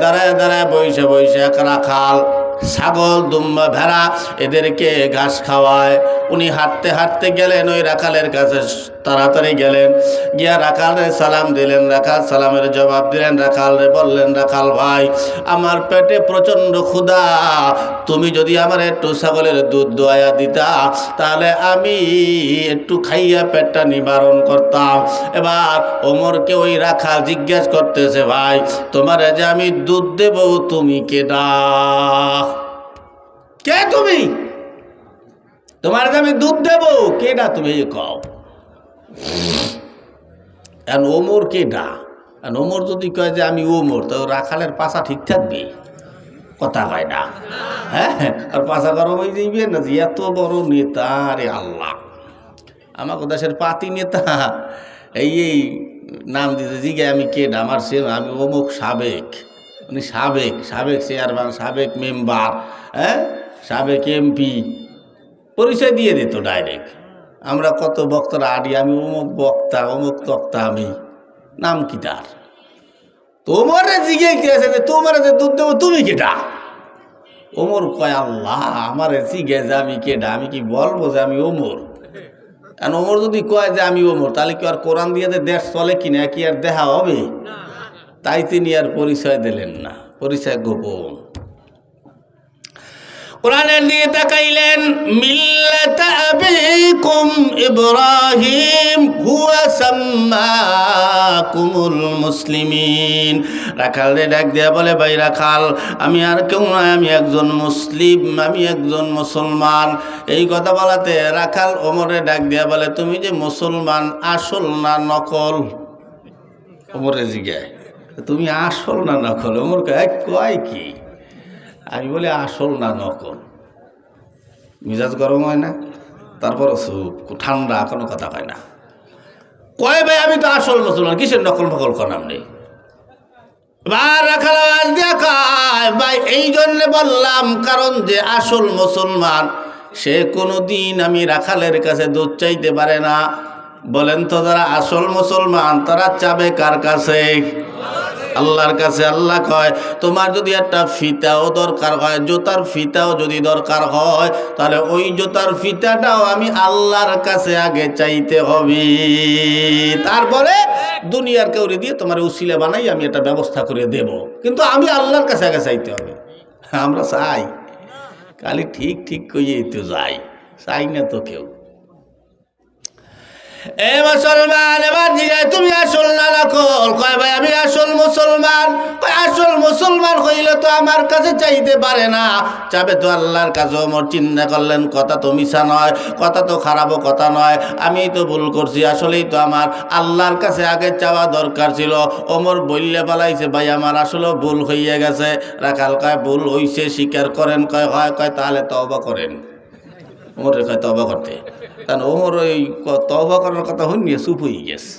দাঁড়ায় দাঁড়ায় বইসে বইসে এক রাখাল ছাগল দুম্বা ভেড়া এদেরকে ঘাস খাওয়ায়। উনি হাঁটতে হাঁটতে গেলেন ওই রাখালের কাছে, তাড়াতাড়ি গেলেন, গিয়া রাখালের সালাম দিলেন। রাখাল সালামের জবাব দিলেন। রাখালরে বললেন, রাখাল ভাই, আমার পেটে প্রচণ্ড ক্ষুধা, তুমি যদি আমার একটু ছাগলের দুধ দোয়া দিতা তাহলে আমি একটু খাইয়া পেটটা নিবারণ করতাম। এবার ওমরকে ওই রাখাল জিজ্ঞাসা করতেছে, ভাই তোমার যে আমি দুধ দেব তুমি কেডা? কে তুমি? তোমার যে আমি দুধ দেব কেডা তুমি কও? ওমর কেডা? ওমর যদি কয় যে আমি ওমর, তো রাখালের পাশা ঠিক থাকবে? কথা হয় না। হ্যাঁ, আর পাশা গরম হয়ে যাইবে না যে এত বড় নেতা। রে আল্লাহ, আমাকে দেশের পাতি নেতা এই নাম দিতে জিগে আমি কেডা? আমার সে আমি অমুক সাবেক, উনি সাবেক সাবেক চেয়ারম্যান, সাবেক মেম্বার, হ্যাঁ, সাবেক এমপি, পরিচয় দিয়ে দিত ডাইরেক্ট। আমরা কত বক্তারা আডি, আমি অমুক বক্তা, অমুক তক্তা, আমি নাম কি তার? তোমার জিগে আছে যে তোমার যে দুধ দেবো তুমি কেডা? ওমর কয়, আল্লাহ আমার জিগে যে আমি কেডা, আমি কি বলবো যে আমি ওমর? আর ওমর যদি কয় যে আমি ওমর, তাহলে কি আর কোরআন দিয়ে দেশ চলে কিনা, কি আর দেখা হবে? তাই তিনি আর পরিচয় দিলেন না, পরিচয় গোপন। কোরআনের দিকে তাকাইলেন, মিল্লাতা আবিকুম ইব্রাহিম হুয়া সাম্মাকুমুল মুসলিমিন। রাখালরে ডাক দিয়া বলে, ভাই রাখাল, আমি আর কেউ নয়, আমি একজন মুসলিম, আমি একজন মুসলমান। এই কথা বলাতে রাখাল ওমরে ডাক দিয়া বলে, তুমি যে মুসলমান আসল না নকল? ওমরে জিজ্ঞাসা, তুমি আসল না নকল? ওমর কয় কি? আমি বলি আসল না নকল। মিজাজ গরম হয় না, তারপর ঠান্ডা, কোনো কথা হয় না। কয় ভাই আমি তো আসল মুসলমান, কিসের নকল ফকল করাম নেই। রাখাল আওয়াজ দেখায়, ভাই এই জন্য বললাম, কারণ যে আসল মুসলমান সে কোনো দিন আমি রাখালের কাছে দুধ চাইতে পারে না। বলেন তো, যারা আসল মুসলমান তারা চাবে কার কাছে? আল্লাহর কাছে। আল্লাহ কয়, তোমার যদি একটা ফিতাও দরকার হয়, জুতার ফিতাও যদি দরকার হয়, তাহলে ওই জুতার ফিতাটাও আমি আল্লাহর কাছে আগে চাইতে হবে, তারপরে দুনিয়ার কেউরে দিয়ে তোমার উসিলা বানাই আমি একটা ব্যবস্থা করে দেব, কিন্তু আমি আল্লাহর কাছে আগে চাইতে হবে। আমরা চাই খালি ঠিক ঠিক কইয়ে তো যাই, চাই না তো কেউ। এ মুসলমান, এবার জিগায় তুমি আসল না নকল? কয় ভাই আমি আসল মুসলমান। কয় আসল মুসলমান হইলে তো আমার কাছে চাইতে পারে না, চাবে তো আল্লাহর কাছে। ওমর চিন্তা করলেন, কথা তো মিছা নয়, কথা তো খারাপও কথা নয়, আমি তো ভুল করছি, আসলেই তো আমার আল্লাহর কাছে আগে চাওয়া দরকার ছিল। ওমর বললে পালাইছে, ভাই আমার আসলে ভুল হইয়া গেছে। রাখাল কয়, ভুল হইছে স্বীকার করেন? কয় হয়। কয় তাহলে তওবা করেন। ওমর কয় তওবা করতে, কারণ ওমর ওই তওবা করার কথা হইনি, চুপ হয়ে গেছে।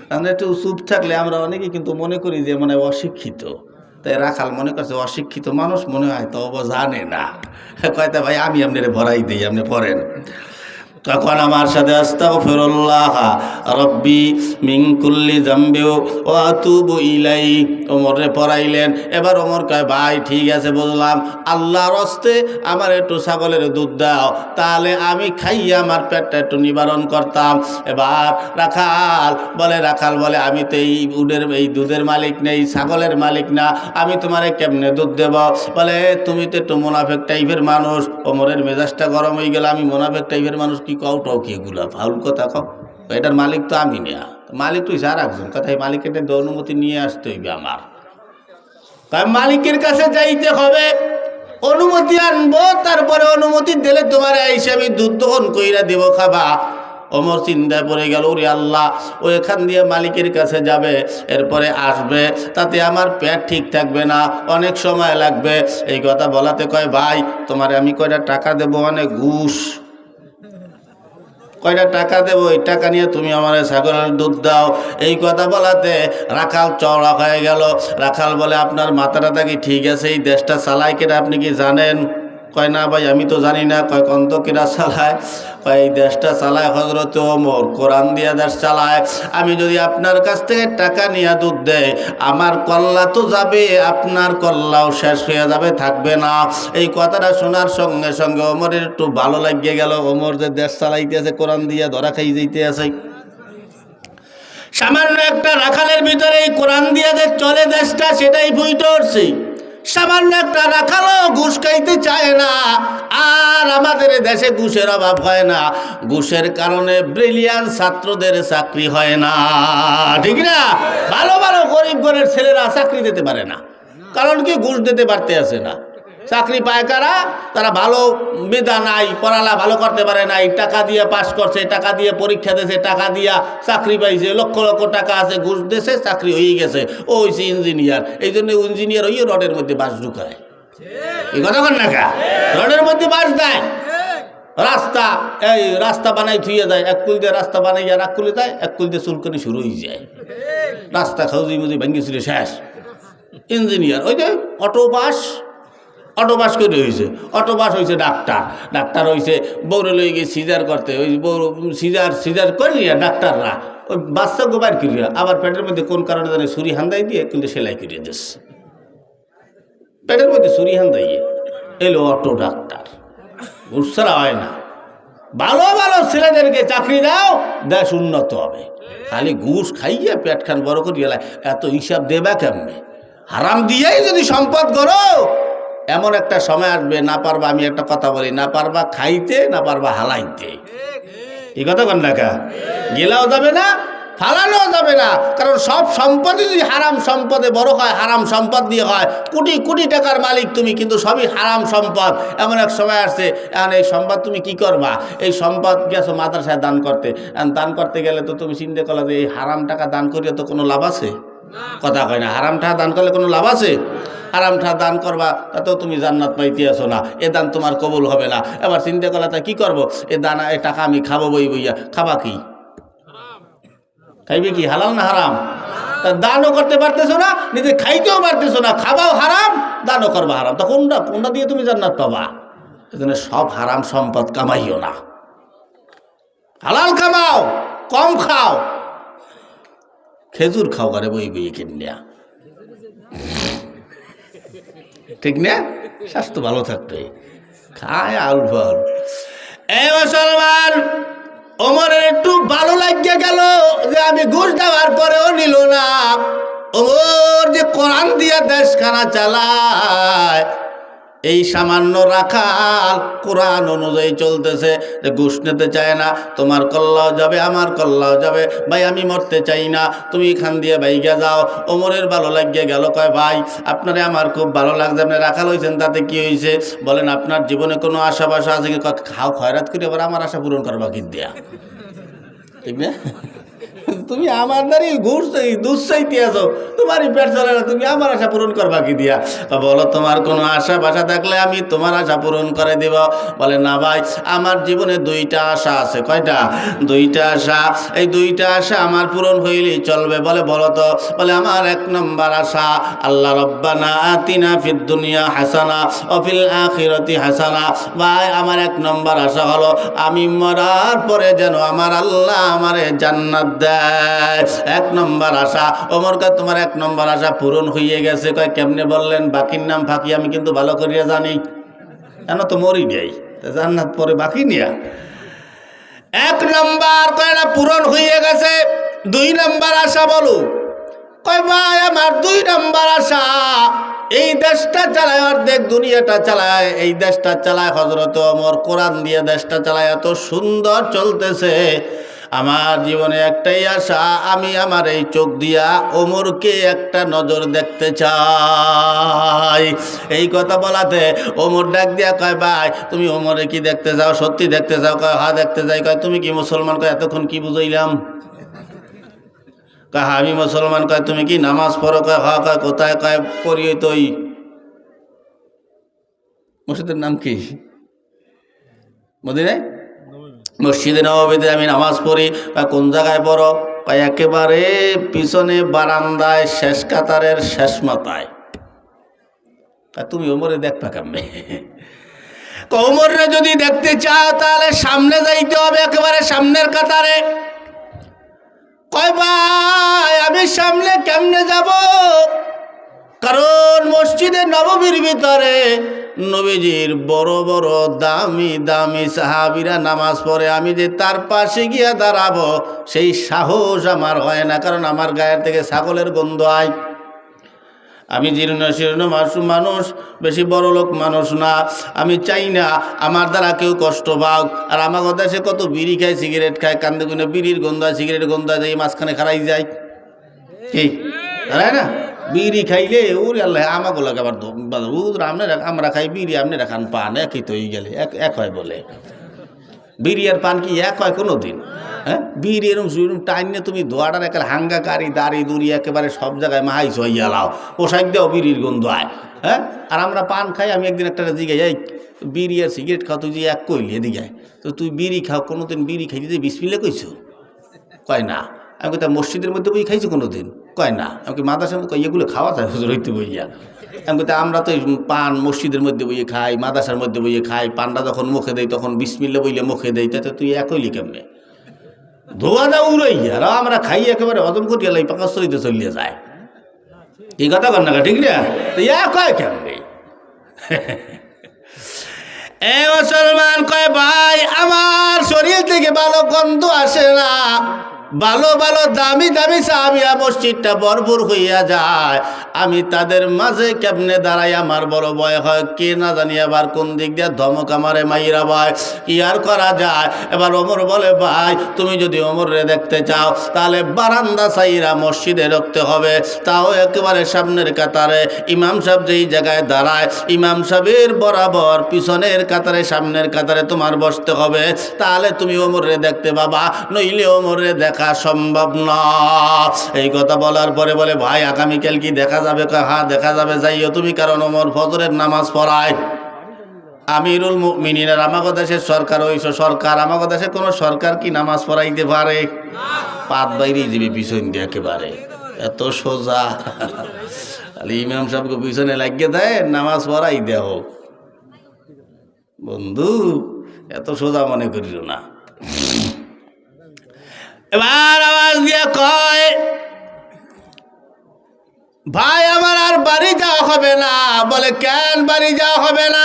কারণ একটু চুপ থাকলে আমরা অনেকে কিন্তু মনে করি যে মানে অশিক্ষিত, তাই রাখাল মনে করছে অশিক্ষিত মানুষ মনে হয় তওবা জানে না। কয়টা ভাই আমি আপনারে ভরাই দিই, আপনি পড়েন। তখন আমার সাথে আস্তাগফিরুল্লাহ রব্বি মিন কুল্লি যামবি ওয়া আতুবু ইলাইহি ওমরে পড়াইলেন। এবার ওমর কয়, ভাই ঠিক আছে বুঝলাম, আল্লাহর হস্তে আমার একটু ছাগলের দুধ দাও, তাহলে আমি খাইয়া আমার পেটটা একটু নিবারণ করতাম। এবার রাখাল বলে আমি তো এই দুধের মালিক নেই, ছাগলের মালিক না, আমি তোমারে কেমনে দুধ দেব? বলে তুমি তো একটু মুনাফেক টাইপের মানুষ। ওমরের মেজাজটা গরম হয়ে গেল, আমি মুনাফেক টাইপের মানুষ কি কওটাও কি এগুলা ফাউল কথা কও? এটার মালিক তো আমি না, মালিক তুই আর একজন কথা, মালিকের অনুমতি নিয়ে আসতে হইবে আমার। তাই মালিকের কাছে যাইতে হবে, অনুমতি আনবো, তারপরে অনুমতি দিলে তোমার এসে আমি দুধ দহন কইরা দেব, খাবা। ওমর চিন্তায় পড়ে গেল, ওরে আল্লাহ, ও এখান দিয়ে মালিকের কাছে যাবে, এরপরে আসবে, তাতে আমার পেট ঠিক থাকবে না, অনেক সময় লাগবে। এই কথা বলাতে কয়, ভাই তোমারে আমি কয়টা টাকা দেবো, অনেক ঘুষ, কয়টা টাকা দেবো, এই টাকা নিয়ে তুমি আমার ছাগলের দুধ দাও। এই কথা বলাতে রাখাল চওড়া হয়ে গেল। রাখাল বলে, আপনার মাথাটা কি ঠিক আছে? এই দেশটা চালায় কেটে আপনি কি জানেন? কয় না ভাই আমি তো জানি না। কয় কন্ত কিরা চালায়? কয় এই দেশটা চালায় হযরত ওমর, কোরআন দিয়া দেশ চালায়। আমি যদি আপনার কাছ থেকে টাকা নিয়ে দুধ দেয়, আমার কল্লা তো যাবে, আপনার কল্লাও শেষ হয়ে যাবে, থাকবে না। এই কথাটা শোনার সঙ্গে সঙ্গে ওমরের একটু ভালো লাগিয়ে গেল। ওমর যে দেশ চালাইতে আছে কোরআন দিয়া ধরা খাই যাইতে আছে। সামান্য একটা রাখালের ভিতরে এই কোরআন দিয়া যে চলে দেশটা, সেটাই ফুইটে উঠছে। সামান্য একটা রাখালও ঘুষ খাইতে চায় না। আর আমাদের দেশে ঘুষের অভাব হয় না, ঘুষের কারণে ব্রিলিয়ান্ট ছাত্রদের চাকরি হয় না, ঠিক না? ভালো ভালো গরিব ঘরের ছেলেরা চাকরি দিতে পারে না, কারণ কি? ঘুষ দিতে পারতে আছে না। চাকরি পায় কারা? তারা ভালো বিদ্যা নাই, পড়ালা ভালো করতে পারে নাই, টাকা দিয়ে পাস করছে, টাকা দিয়ে পরীক্ষা দিয়েছে, টাকা দিয়া চাকরি পাইছে, লক্ষ লক্ষ টাকা আছে, ঘুষ দিয়েছে, চাকরি হয়ে গেছে, ও হয়েছে ইঞ্জিনিয়ার। এই জন্য ইঞ্জিনিয়ার হইয়ে রডের মধ্যে বাস ঢুকায়। এই কথা কন না কা? রডের মধ্যে বাস দেয়। রাস্তা, এই রাস্তা বানাই থুয়ে যায়, এক কুল দিয়ে রাস্তা বানাই আর এক কুলে যায়, এক কুল দিয়ে চুলকানি শুরু হয়ে যায়, রাস্তা খাউজি মুজি ভেঙেছিল, শেষ। ইঞ্জিনিয়ার ওই যে অটো পাস করে হয়েছে, অটো পাস হয়েছে ডাক্তার, ডাক্তার হয়েছে বউরে লই গিয়ে সিজার করতে, ওই বউ সিজার করিয়া ডাক্তাররা ওই বাচ্চা গোবার করিয়া আবার পেটের মধ্যে কোন কারণে জানে ছুরি হান্দাই দিয়ে কিন্তু সেলাই করিয়ে দিচ্ছে, পেটের মধ্যে ছুরি হান্দাইয়ে এলো অটো ডাক্তার। ঘুষছাড়া হয় না। ভালো ভালো ছেলেদেরকে চাকরি দাও, দেশ উন্নত হবে। খালি ঘুষ খাইয়ে পেট খান বড় করিয়া এত হিসাব দেবা কেমনে? হারাম দিয়েই যদি সম্পদ করো, এমন একটা সময় আসবে না পারবা, আমি একটা কথা বলি, না পারবা খাইতে, না পারবা হালাইতে। এই কথা কন না কা? গেলাও যাবে না, ফালানো যাবে না। কারণ সব সম্পদই যদি হারাম সম্পদে বড় হয়, হারাম সম্পদ দিয়ে হয়, কোটি কোটি টাকার মালিক তুমি, কিন্তু সবই হারাম সম্পদ। এমন এক সময় আসছে, এখন এই সম্পদ তুমি কি করবা? এই সম্পদ গেছো মাদ্রাসায় দান করতে, দান করতে গেলে তো তুমি চিন্তা করলা যে এই হারাম টাকা দান করিয়া তো কোনো লাভ আছে? কথা কয় না। হারাম টাকা দান করলে কোনো লাভ আছে? হারাম টাকা দান করবা তাতেও তুমি জান্নাত পাইতে আসো না, এ দান তোমার কবুল হবে না। এবার চিন্তা করলা তা কি করবো, এ দানা এ টাকা আমি খাবো বই বইয়া, খাবা কি? খাইবে কি? হালাল না হারাম? তা দানও করতে পারতেছো না, নিজে খাইতেও পারতেছো না, খাবাও হারাম, দানও করবা হারাম, তা কোনটা দিয়ে তুমি জান্নাত পাবা? এজন্য সব হারাম সম্পদ কামাইও না, হালাল কামাও, কম খাও। খেজুর খাও করে বই বই কিনিয়া, ঠিক না? স্বাস্থ্য ভালো থাকবে, খায় আউল ফল। এ মুসলমান, ওমরের একটু ভালো লাগিয়ে গেল যে আমি ঘুষ দেওয়ার পরেও নিল না। ওমর যে কোরআন দিয়া দেশখানা চালায়, এই সামান্য রাখাল কোরআন অনুযায়ী চলতেছে, যে ঘুষ নিতে চায় না, তোমার কল্লাও যাবে, আমার কল্লাও যাবে, ভাই আমি মরতে চাই না, তুমি এখান দিয়ে ভাইগা যাও। ওমরের ভালো লাগিয়ে গেল, কয় ভাই আপনারে আমার খুব ভালো লাগছে, আপনি রাখাল হয়েছেন, তাতে কি হয়েছে বলেন? আপনার জীবনে কোনো আশা বাসা আছে কি? খাও খয়রাত করে আবার আমার আশা পূরণ করবা কি দিয়া, ঠিক না? তুমি আমার দ্বারি ঘুষ দুধ চাইতে আছো, তোমারই পেট চলে না, তুমি আমার আশা পূরণ করবা কি দিয়া? বলো তোমার কোনো আশা বাসা থাকলে আমি তোমার আশা পূরণ করে দিব। বলে না ভাই, আমার জীবনে দুইটা আশা আছে। কয়টা? দুইটা আশা। এই দুইটা আশা আমার পূরণ হইলেই চলবে। বলে বলো তো? বলে আমার এক নম্বর আশা, আল্লাহ রব্বানা আতিনা ফিদ দুনিয়া হাসানা ও ফিল আখিরাতি হাসানা। ভাই আমার এক নম্বর আশা হলো আমি মরার পরে যেন আমার আল্লাহ আমারে জান্নাত দেয়। এক নম্বর আশা। ওমর কয় তোমার এক নম্বর আশা পূরণ হয়ে গেছে। কয় কেমনে বললেন? বাকির নাম ফাঁকি আমি কিন্তু ভালো করিয়া জানি, কেন তো মরি যাই, জান্নাত পরে বাকি নিয়া। এক নম্বর কয়টা পূরণ হয়ে গেছে। দুই নম্বর আশা বলো? কয় ভাই আমার দুই নম্বর আশা, এই দেশটা চালায়, অর্ধেক দুনিয়াটা চালায়, এই দেশটা চালায় হযরত ওমর, কোরআন দিয়ে দেশটা চালায়, এত সুন্দর চলতেছে। আমার জীবনে একটাই আশা, আমি আমার এই চোখ দিয়া ওমরকে একটা নজর দেখতে চাই। এই কথা বলাতে ওমর ডাক দিয়া কয় ভাই তুমি ওমরে কি দেখতে চাও? সত্যি দেখতে চাও? কয় হ্যাঁ দেখতে চাই। কয় তুমি কি মুসলমান? কয় এতক্ষণ কি বুঝাইলাম? কয় হ্যাঁ আমি মুসলমান। কয় তুমি কি নামাজ পড়ো? কয় হ্যাঁ। কয় কোথায়? কয় পড়ি তো ওই মসজিদের নাম কি, মদিনায় মসজিদে নববীতে আমি নামাজ পড়ি। কোন জায়গায় পড়ো? একেবারে পিছনে বারান্দায়, শেষ কাতারের শেষ মাথায়। তুমি ওমরে দেখবা কেমনে? ওমররে যদি দেখতে চাও তাহলে সামনে যাইতে হবে, একেবারে সামনের কাতারে। কয় ভাই আমি সামনে কেমনে যাব? কারণ মসজিদে নববীর ভিতরে নবীজির বড় বড় দামি দামি সাহাবীরা নামাজ পড়ে, আমি যে তার পাশে গিয়া দাঁড়াবো সেই সাহস আমার হয় না, কারণ আমার গায়ের থেকে ছাগলের গন্ধ হয়। আমি জীর্ণ শীর্ণ মানুষ, বেশি বড় লোক মানুষ না। আমি চাই না আমার দ্বারা কেউ কষ্ট পাক। আর আমার দেশে কত বিড়ি খায়, সিগারেট খায়, কান্দে গুনে বিড়ির গন্ধ, সিগারেট গন্ধ যায়, মাঝখানে খারাই যায়। কি তাই না? বিড়ি খাইলে ওরে আল্লাহ আমাকে লাগে আবার আমরা খাই বিড়ি, আপনারা খান পান, একই তো গেলে এক হয় বলে। বিড়ি আর পান কি এক হয় কোনো দিন? হ্যাঁ, বিড়ি এরম টাইনে তুমি ধোয়াটার একেবারে হাঙ্গাকারি দাড়ি দুড়ি একেবারে সব জায়গায় মাহাই ছইয়া লাও, পোশাক দেও বিড়ির গন্ধ হয়। হ্যাঁ, আর আমরা পান খাই। আমি একদিন একটা জিজ্ঞাসা, এই বিড়ি আর সিগারেট খাও তুই যে এক কইলি এদিকে, তো তুই বিড়ি খাও, কোনো দিন বিড়ি খাইতে যে বিসমিল্লাহ কইছো? কয় না। আমি কোথাও মসজিদের মধ্যে বই খাইছো কোনো দিন? কয় না। আমাকে মাদ্রাসার মধ্যে এগুলো খাওয়া যায় হুজুর হইতে বইয়া। আমি কোথাও আমরা তো পান মসজিদের মধ্যে বইয়ে খাই, মাদ্রাসার মধ্যে বইয়ে খাই, পানটা যখন মুখে দেয় তখন বিসমিল্লাহ বইলে মুখে দেয়, তাতে তুই এক হইলি কেমনে? ধোয়া দা উড়াইয়া আর আমরা খাই একেবারে হজম করিয়া লাই পাকাস্তরিতে চলিয়ে যায়। এই কথা কর না, ঠিক না? তো এক হয় কেমনে? এ মুসলমান কয় ভাই আমার শরীর থেকে ভালো গন্ধ আসে না, ভালো ভালো দামি দামি সাহাবীরা মসজিদটা ভরপুর হইয়া যায়, আমি তাদের মাঝে কেমনে দাঁড়াই? আমার বড় ভয় হয়। কে না জানি আবার কোন দিক দিয়ে ধমক আমারে মাইরা ভয়, কি আর করা যায়? এবার ওমর বলে ভাই তুমি যদি ওমরে দেখতে চাও তাহলে বারান্দা সাইরা মসজিদে ঢুকতে হবে, তাও একেবারে সামনের কাতারে। ইমাম সাহেব যেই জায়গায় দাঁড়ায় ইমাম সাহেবের বরাবর পিছনের কাতারে সামনের কাতারে তোমার বসতে হবে, তাহলে তুমি ওমরে দেখতে পাবা, নইলে ওমরে দেখা সম্ভব না। এই কথা বলার পরে বলে ভাই আগামীকাল কি দেখা যাবে? হ্যাঁ দেখা যাবে, যাইও তুমি, কারণ ওমর ফজরের নামাজ পড়ায়। আমিরুল মুমিনিনের আমাকে দেশের সরকার হইছো সরকার, আমাকে দেশে কোনো সরকার কি নামাজ পড়াইতে পারে? পাত বাইরে যাবে পিছন দিয়ে একেবারে, এত সোজা। ইমাম সাহেবকে পিছনে লাগিয়ে দেয়, নামাজ পড়াই দেহ। বন্ধু এত সোজা মনে করিল না। এবার আওয়াজ দিয়ে কয় ভাই আমার আর বাড়ি যাওয়া হবে না। বলে কেন বাড়ি যাওয়া হবে না?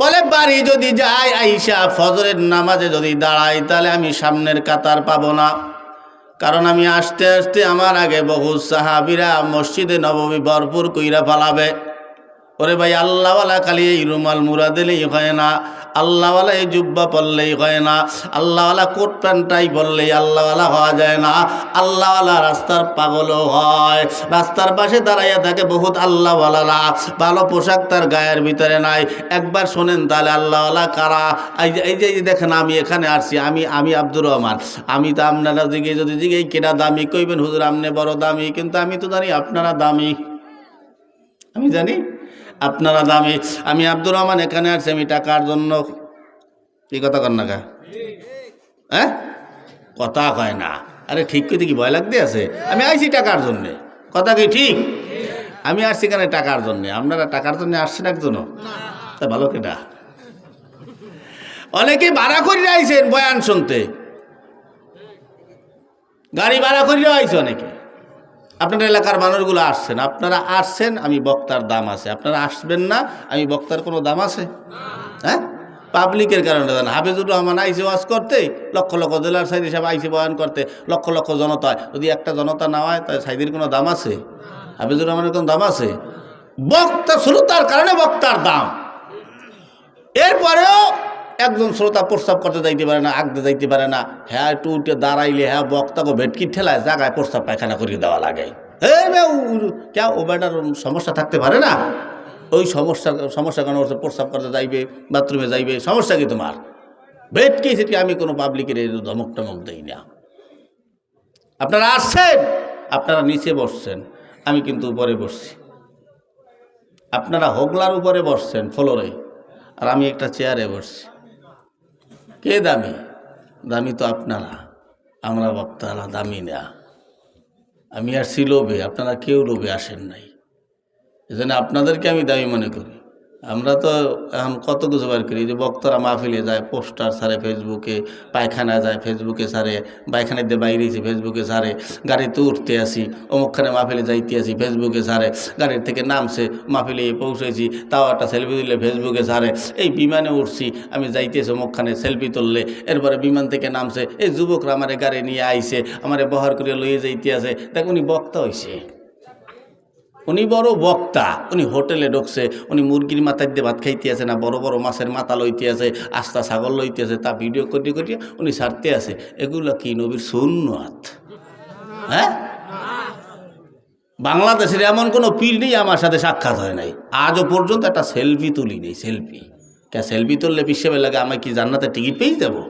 বলে বাড়ি যদি যাই আইসা ফজরের নামাজে যদি দাঁড়াই তাহলে আমি সামনের কাতার পাবো না, কারণ আমি আসতে আসতে আমার আগে বহু সাহাবীরা মসজিদে নববী ভরপুর কইরা ফালাবে। ওরে ভাই আল্লাহওয়ালা খালি এই রুমাল মুড়া দিলেই হয় না, আল্লাহওয়ালা এই জুব্বা পরলেই হয় না, আল্লাহওয়ালা কোট প্যান্টাই পরলেই আল্লাহওয়ালা হওয়া যায় না। আল্লাহওয়ালা রাস্তার পাগলও হয়, রাস্তার পাশে দাঁড়াইয়া থাকে বহুত আল্লাহওয়ালারা, ভালো পোশাক তার গায়ের ভিতরে নাই। একবার শোনেন তাহলে আল্লাহওয়ালা কারা। এই যে দেখেন আমি এখানে আসছি, আমি আব্দুর রহমান, আমি তো আপনারা দিকে যদি দিকে কেনা দামি কইবেন হুজুর আপনি বড় দামি, কিন্তু আমি তো জানি আপনারা দামি, আমি জানি আপনারা দামি। আমি আব্দুর রহমান এখানে আসছি আমি টাকার জন্য। কি কথা কর না? হ্যাঁ কথা কয় না। আরে ঠিক কইতে কি ভয় লাগতে আছে? আমি আইছি টাকার জন্যে, কথা কি ঠিক? আমি আসছি এখানে টাকার জন্যে, আপনারা টাকার জন্য আসছেন একজনও? তা ভালো কেটা। অনেকে ভাড়া করে আইছেন বয়ান শুনতে, গাড়ি ভাড়া করে আইছে অনেকে। আপনার এলাকার মানুষগুলো আসছেন, আপনারা আসছেন, আমি বক্তার দাম আছে। আপনারা আসবেন না, আমি বক্তার কোনো দাম আছে? হ্যাঁ, পাবলিকের কারণে দেন। হাফিজুর রহমান আইসে ওয়াজ করতে, লক্ষ লক্ষ জেলার সাইদি সাহেব আইসে বয়ান করতে, লক্ষ লক্ষ জনতা হয়। যদি একটা জনতা না হয় তাই সাইদির কোনো দাম আছে? হাফিজুর রহমানের কোনো দাম আছে? বক্তা শ্রোতার কারণে বক্তার দাম। এরপরেও একজন শ্রোতা প্রস্তাব করতে যাইতে পারে না, আগতে যাইতে পারে না, হ্যাঁ একটু উঠে দাঁড়াইলে হ্যাঁ বক্তাকে ভেটকি ঠেলায় জায়গায় প্রস্তাব পায়খানা করিয়ে দেওয়া লাগে। কেউ ও বেটার সমস্যা থাকতে পারে না? ওই সমস্যা কেন প্রস্তাব করতে যাইবে, বাথরুমে যাইবে, সমস্যা কি তোমার? ভেটকি সেটি আমি কোনো পাবলিকের ধমক টমক দেই না। আপনারা আসছেন, আপনারা নিচে বসছেন, আমি কিন্তু উপরে বসছি। আপনারা হোগলার উপরে বসছেন ফ্লোরে, আর আমি একটা চেয়ারে বসছি। কে দামি? দামি তো আপনারা, আমরা বক্তারা দামি না। আমি আসছি লোভে, আপনারা কেউ লোভে আসেন নাই, এজন্য আপনাদেরকে আমি দামি মনে করি। আমরা তো এখন কত কিছু বার করি, যে বক্তারা মাহফিলে যায়, পোস্টার ছাড়ে ফেসবুকে, পায়খানা যায় ফেসবুকে ছাড়ে, পায়খানায় দিয়ে বাইরেছি ফেসবুকে ছাড়ে, গাড়িতে উঠতে আসি অমুকখানে মাহফিলে যাইতে আসি ফেসবুকে ছাড়ে, গাড়ির থেকে নামছে মাহফিলে পৌঁছেছি তাও একটা সেলফি তুললে ফেসবুকে ছাড়ে, এই বিমানে উঠছি আমি যাইতেছি অমুকখানে সেলফি তুললে, এরপরে বিমান থেকে নামছে এই যুবকরা আমারে গাড়ি নিয়ে আইছে আমারে বহর করে লইয়ে যাইতে আছে, দেখ উনি বক্তা হইছে, উনি বড় বক্তা, উনি হোটেলে ঢুকছে, উনি মুরগির মাথায় দিয়ে ভাত খাইতে আছে না বড় বড় মাছের মাথা লইতে আছে, আস্তা ছাগল লইতে আছে, তা ভিডিও করতে করতে উনি ছাড়তে আছে। এগুলো কি নবীর সুন্নাত? হ্যাঁ, বাংলাদেশের এমন কোনো পীর নেই আমার সাথে সাক্ষাৎ হয় নাই আজও পর্যন্ত একটা সেলফি তুলি নেই। সেলফি কে সেলফি তুললে বিশ্বে লাগে আমি কি জান্নাতে টিকিট পেয়ে যাবো?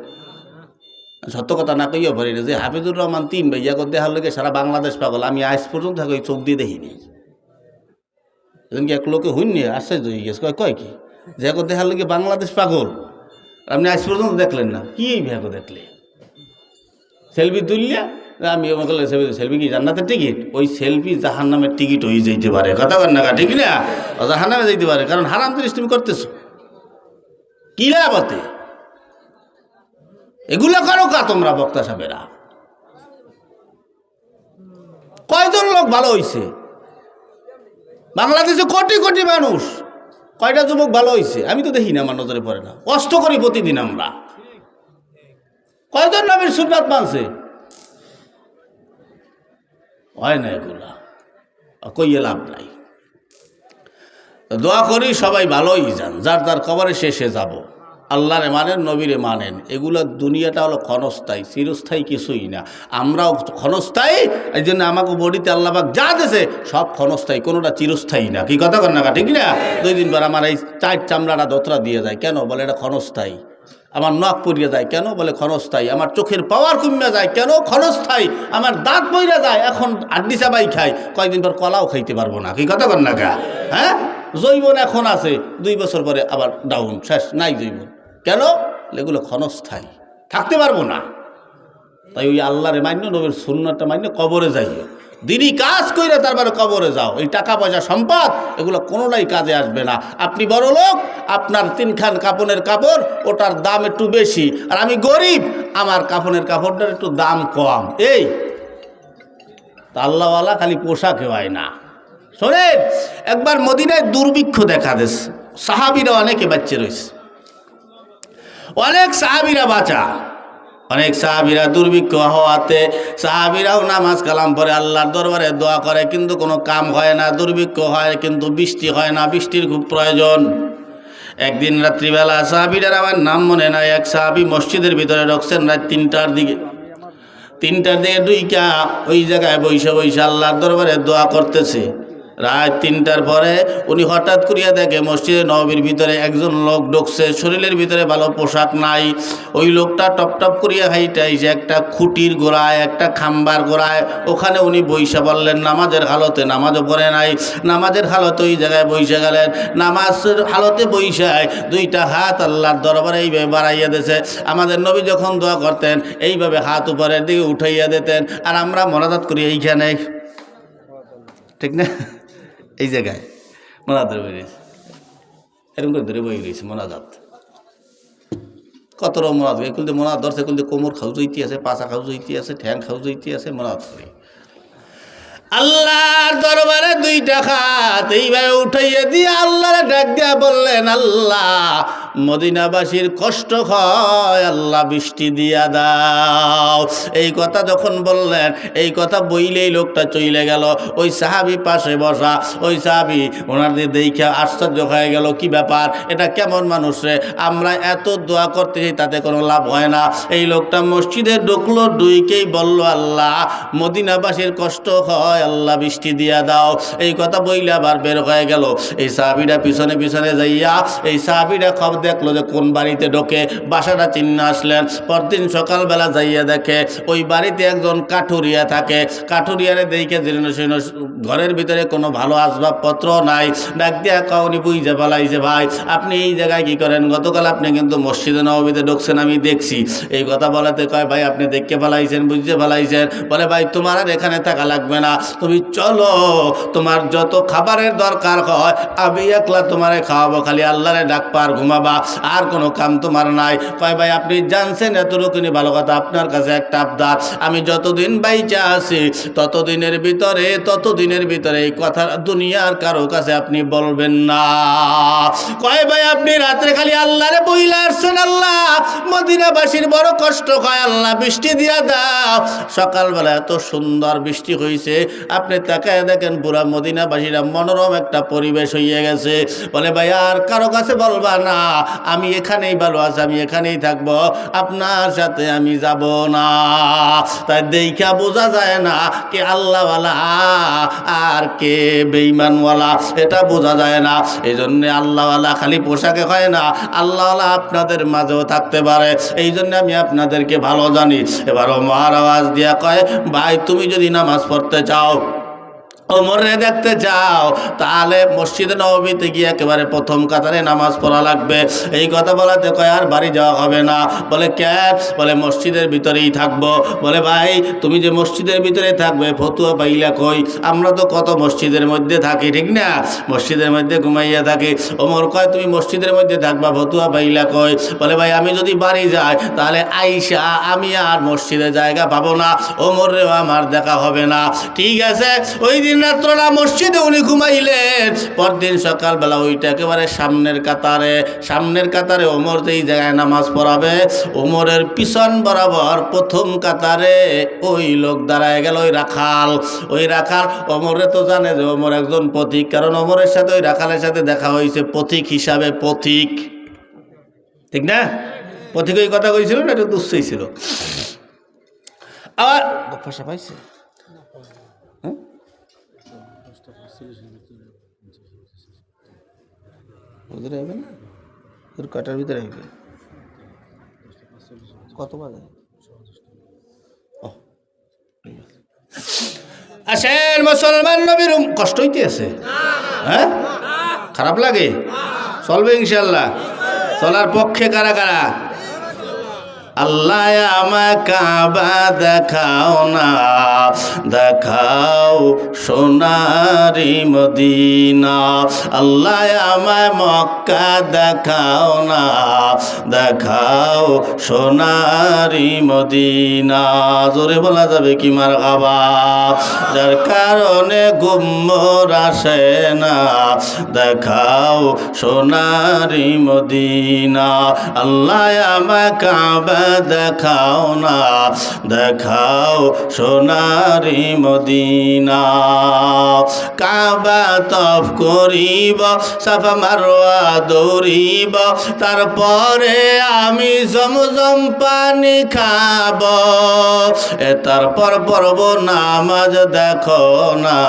সত্য কথা না কইয়া পারি না যে হাফিজুর রহমান 3 ভাইয়া করতে দেখার লোকে সারা বাংলাদেশ পাগল, আমি আজ পর্যন্ত ওই চোখ দিয়ে দেখিনি। এক লোকে হইনি আশ্চর্য হয়ে গেছে, কয় কি যে দেখার লোকে বাংলাদেশ পাগল, আপনি আজ পর্যন্ত দেখলেন না? কি এই ভ্যাগো দেখলে সেলফি তুললিয়া আমি সেলফি কি জান্নাতের টিকিট? ওই সেলফি জাহান্নামের টিকিট হয়ে যেতে পারে, কথা বল না, ঠিক না? জাহান্নামে যেতে পারে, কারণ হারাম জিনিস তুমি করতেছো, কি লাভতে এগুলা করো কা তোমরা বক্তা সাহেবেরা? কয়জন লোক ভালো হইছে বাংলাদেশে? কোটি কোটি মানুষ, কয়টা যুবক ভালো হইছে? আমি তো দেখি না, আমার নজরে পড়ে না। কষ্ট করি প্রতিদিন আমরা, কয়জন নবীর সুন্নাত মানছে? হয় না, এগুলা কইয়ে লাভ নাই। দোয়া করি সবাই ভালোই যান, যার যার কবরে শেষে যাব, আল্লাহরে মানেন, নবীরে মানেন। এগুলো দুনিয়াটা হলো ক্ষণস্থায়ী, চিরস্থায়ী কিছুই না। আমরাও ক্ষণস্থায়ী, এই জন্য আমাকে বডিতে আল্লাহবাক যা দিয়েছে সব ক্ষণস্থায়ী, কোনোটা চিরস্থায়ী না। কি কথা কর না, ঠিক না? 2 দিন পর আমার এই চার চামড়াটা দোতরা দিয়ে যায়, কেন বলে এটা ক্ষণস্থায়ী। আমার নখ পড়িয়ে যায়, কেন বলে ক্ষণস্থায়ী। আমার চোখের পাওয়ার কমে যায়, কেন? ক্ষণস্থায়ী। আমার দাঁত বইরা যায়, এখন আড্ডি চাবাই খাই, কয়েকদিন পর কলাও খাইতে পারবো না। কি কথা কর না গা? হ্যাঁ, জৈবন এখন আছে, 2 বছর পরে আবার ডাউন, শেষ, নাই জৈবন। কেন? এগুলো ক্ষণস্থায়ী, থাকতে পারবো না। তাই ওই আল্লাহরে মান্য, নবীর সুন্নাতটা মান্য, কবরে যাইও, দিনই কাজ কইরা তারপরে কবরে যাও। এই টাকা পয়সা সম্পদ এগুলো কোনোটাই কাজে আসবে না। আপনি বড় লোক, আপনার 3 খান কাপড়ের কাপড়, ওটার দাম একটু বেশি, আর আমি গরিব, আমার কাপড়ের কাপড়টার একটু দাম কম। এই আল্লাহওয়ালা খালি পোশাকে হয় না। শোনেন, একবার মদিনায় দুর্ভিক্ষ দেখা দিয়েছে, সাহাবীরা অনেকে বাচ্চা রয়েছে, অনেক সাহাবীরা বাঁচা, অনেক সাহাবীরা দুর্ভিক্ষ হওয়াতে সাহাবীরাও নামাজ কালাম পরে আল্লাহর দরবারে দোয়া করে, কিন্তু কোনো কাম হয় না। দুর্ভিক্ষ হয় কিন্তু বৃষ্টি হয় না, বৃষ্টির খুব প্রয়োজন। একদিন রাত্রিবেলা সাহাবীরার আমার নাম মনে নাই, এক সাহাবী মসজিদের ভিতরে ঢুকছেন রাত 3টার দিকে। 3টার দিকে ঢুইকা ওই জায়গায় বৈশা বৈশা আল্লাহর দরবারে দোয়া করতেছে। রাত 3টার পরে উনি হঠাৎ করিয়া দেখে মসজিদে নববীর ভিতরে একজন লোক ঢুকছে, শরীরের ভিতরে ভালো পোশাক নাই। ওই লোকটা টপ টপ করিয়া হাইটাইছে একটা খুঁটির গোড়ায়, একটা খাম্বার গোড়ায়, ওখানে উনি বৈশা বললেন নামাজের হালতে, নামাজও পড়ে নাই, নামাজের হালতে ওই জায়গায় বৈশা গেলেন। নামাজের হালতে বৈশায় 2টা হাত আল্লাহর দরবারে এইভাবে বাড়াইয়া দিয়েছে। আমাদের নবী যখন দোয়া করতেন এইভাবে হাত উপরের দিকে উঠাইয়া দিতেন, আর আমরা মোনাজাত করি এইখানে, ঠিক না? এই জায়গায় মোনাজাত ধরে বই রয়েছে, এরকম করে ধরে বই রয়েছে মোনাজাত। কত রকম মোনাজাত, এগুলো মোনাজাত ধরছে, এগুলো কোমর খাউ জইতে আছে, পাছা খাউ জইতে আছে, ঠ্যাং খাউ জইতে আছে, মোনাজাত করি। আল্লাহর দরবারে 2টা হাত এইভাবে উঠাইয়া দিয়ে আল্লাহরে ডাক দিয়া বললেন, আল্লাহ মদিনাবাসীর কষ্ট হয়, আল্লাহ বৃষ্টি দিয়া দাও। এই কথা যখন বললেন, এই কথা বইলেই লোকটা চলে গেল। ওই সাহাবী পাশে বসা, ওই সাহাবী ওনাদের দেখে আশ্চর্য হয়ে গেল, কি ব্যাপার, এটা কেমন মানুষ রে, আমরা এত দোয়া করতেছি তাতে কোনো লাভ হয় না। এই লোকটা মসজিদে ঢুকলো, ঢুকেই বলল, আল্লাহ মদিনাবাসীর কষ্ট হয়, আল্লাহ বৃষ্টি দিয়া দাও। এই কথা বইলে আবার বের হয়ে গেল। এই সাহাবীরা পিছনে পিছনে যাইয়া এই সাহাবীরা খবর দেখলো যে কোন বাড়িতে ঢোকে, বাসাটা চিহ্ন আসলেন। পরদিন সকালবেলা যাইয়া দেখে ওই বাড়িতে একজন কাঠুরিয়া থাকে। কাঠুরিয়ারে দেখে জীর্ণ শীর্ণ, ঘরের ভিতরে কোনো ভালো আসবাবপত্র নাই। ডাক দিয়া কাউনি বুঝে ফেলাইছে, ভাই আপনি এই জায়গায় কি করেন? গতকাল আপনি কিন্তু মসজিদে নববীতে ঢুকছেন, আমি দেখছি। এই কথা বলাতে কয়, ভাই আপনি দেখতে ফেলাইছেন, বুঝতে ফেলাইছেন। বলে, ভাই তোমার আর এখানে থাকা লাগবে না, তুমি চলো, তোমার যত খাবারের দরকার হয় আমি একলা তোমারে খাওয়াবো, খালি আল্লাহরে ডাকবা আর ঘুমাবা, আর কোনো কাম তোমার নাই। কয়, ভাই আপনি জানছেন এতটুকুনি ভালো কথা, আপনার কাছে একটা আবদার, আমি যতদিন বাইচা আছি ততদিনের ভিতরে এই কথা দুনিয়ার কারো কাছে আপনি বলবেন না। কয়, ভাই আপনি রাত্রে খালি আল্লাহরে বইলা আসছেন, আল্লাহ মদিনাবাসীর বড় কষ্ট, কয় আল্লাহ বৃষ্টি দিয়া দাও। সকালবেলা এত সুন্দর বৃষ্টি হয়েছে, আপনি তাকায় দেখেন পুরা মদিনাবাসীরা মনোরম একটা পরিবেশ হইয়া গেছে। বলে, ভাই আর কারো কাছে বলবা না, আমি এখানেই ভালো আছি, আমি এখানেই থাকবো, আপনার সাথে আমি যাব না। তাই দেখা বোঝা যায় না কে আল্লাহওয়ালা আর কে বেঈমানওয়ালা, এটা বোঝা যায় না। এই জন্যে আল্লাহওয়ালা খালি পোশাকে হয় না, আল্লাহওয়ালা আপনাদের মাঝেও থাকতে পারে। এই জন্য আমি আপনাদেরকে ভালো জানি। এবার ওমর আওয়াজ দিয়া কয়, ভাই তুমি যদি নামাজ পড়তে চাও, ওমরে দেখতে চাও, তাহলে মসজিদে নববীতে গিয়ে একেবারে প্রথম কাতারে নামাজ পড়া লাগবে। এই কথা বলাতে কয়, আর বাড়ি যাওয়া হবে না। বলে, কেন? বলে, মসজিদের ভিতরেই থাকবো। বলে, ভাই তুমি যে মসজিদের ভিতরে থাকবে, ফতুয়া পাইলা কই? আমরা তো কত মসজিদের মধ্যে থাকি, ঠিক না? মসজিদের মধ্যে ঘুমাইয়া থাকি। ওমর কয়, তুমি মসজিদের মধ্যে থাকবা, ফতুয়া পাইলা কই? বলে, ভাই আমি যদি বাড়ি যাই তাহলে আইসা আমি আর মসজিদে জায়গা পাবো না, ওমরেও আমার দেখা হবে না। ঠিক আছে, ওই দিন রাত্রটা মসজিদে উনি ঘুমাইলেন। পরদিন সকালবেলা ওইটা একেবারে সামনের কাতারে ওমর যেই জায়গায় নামাজ পড়াবে, ওমরের পিছন বরাবর প্রথম কাতারে ওই লোক দাঁড়ায় গেল, ওই রাখাল। ওমরে তো জানে যে ওমর একজন পথিক, কারণ ওমরের সাথে ওই রাখালের সাথে দেখা হয়েছে পথিক হিসাবে, পথিক, ঠিক না? পথিক ওই কথা কইছিল না, এটা দুঃসই ছিল। আবার ভাষা পাইছে ভিতরে আসবেন, কটার ভিতরে আসবেন? কত বাজে? আসেন মুসলমান নবীর কষ্ট হইতে আছে, হ্যাঁ খারাপ লাগে? চলবে ইনশাল্লাহ। চলার পক্ষে কারা কারা? আল্লাহ আমায় কাবা দেখাও না, দেখাও সোনারি মদিনা। আল্লাহ আমায় মক্কা দেখাও না, দেখাও সোনারি মদিনা। জোরে বলা যাবে কি মারহাবা? যার কারণে গুম্মর আসে না, দেখাও সোনারি মদিনা। আল্লাহ আমায় কাবা দেখাও না, দেখাও সোনারি মদিনা। কাবা তফ করিব, সাফা মারওয়া দৌড়িব, তারপরে আমি জমজম পানি খাব। তারপর পড়ব নামাজ দেখো না,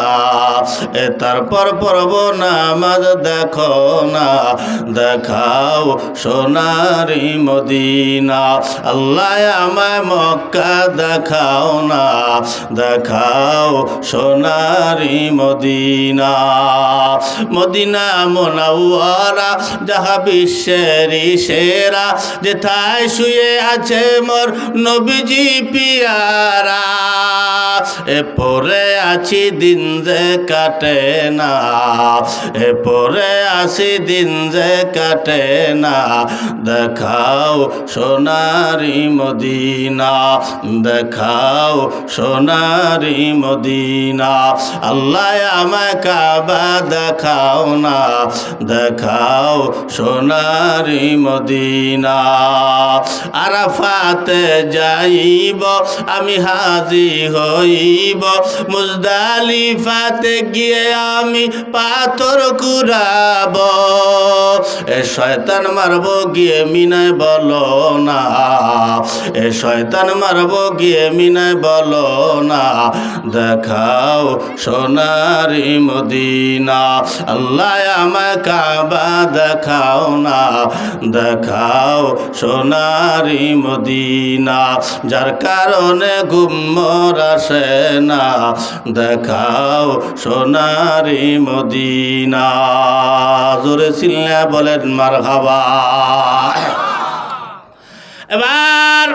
তারপর পড়ব নামাজ দেখো না, দেখাও সোনারি মদিনা। আল্লাহ আমায় মক্কা দেখাও না, দেখাও সোনারি মদিনা। মদিনা মুনাওয়ারা যাহা বিশ্বেরই সেরা, যেথায় শুয়ে আছে মোর নবীজি পিয়ারা। এ পরে আছি দিন যে কাটে না, এ পরে আছি দিন যে কাটে না, দেখাও সোনারি মদিনা, দেখাও সোনারি মদিনা। আল্লাহ আমায় কাবা দেখাও না, দেখাও সোনারি মদিনা। আরাফাতে যাইব আমি হাজি হইব, মুজদালিফাতে গিয়ে আমি পাথর কুড়াব। এ শয়তান মারব গিয়ে মিনায় বলো না, এ শয়তান মারব গিয়ে মিনায় বলো না, দেখাও সোনারি মদিনা। আল্লাহ আমায় কাবা দেখাও না, দেখাও সোনারি মদিনা। যার কারণে ঘুমর আসে না, দেখাও সোনারি মদিনা। জোরে চিল্লা বলেন মারহাবা। এবার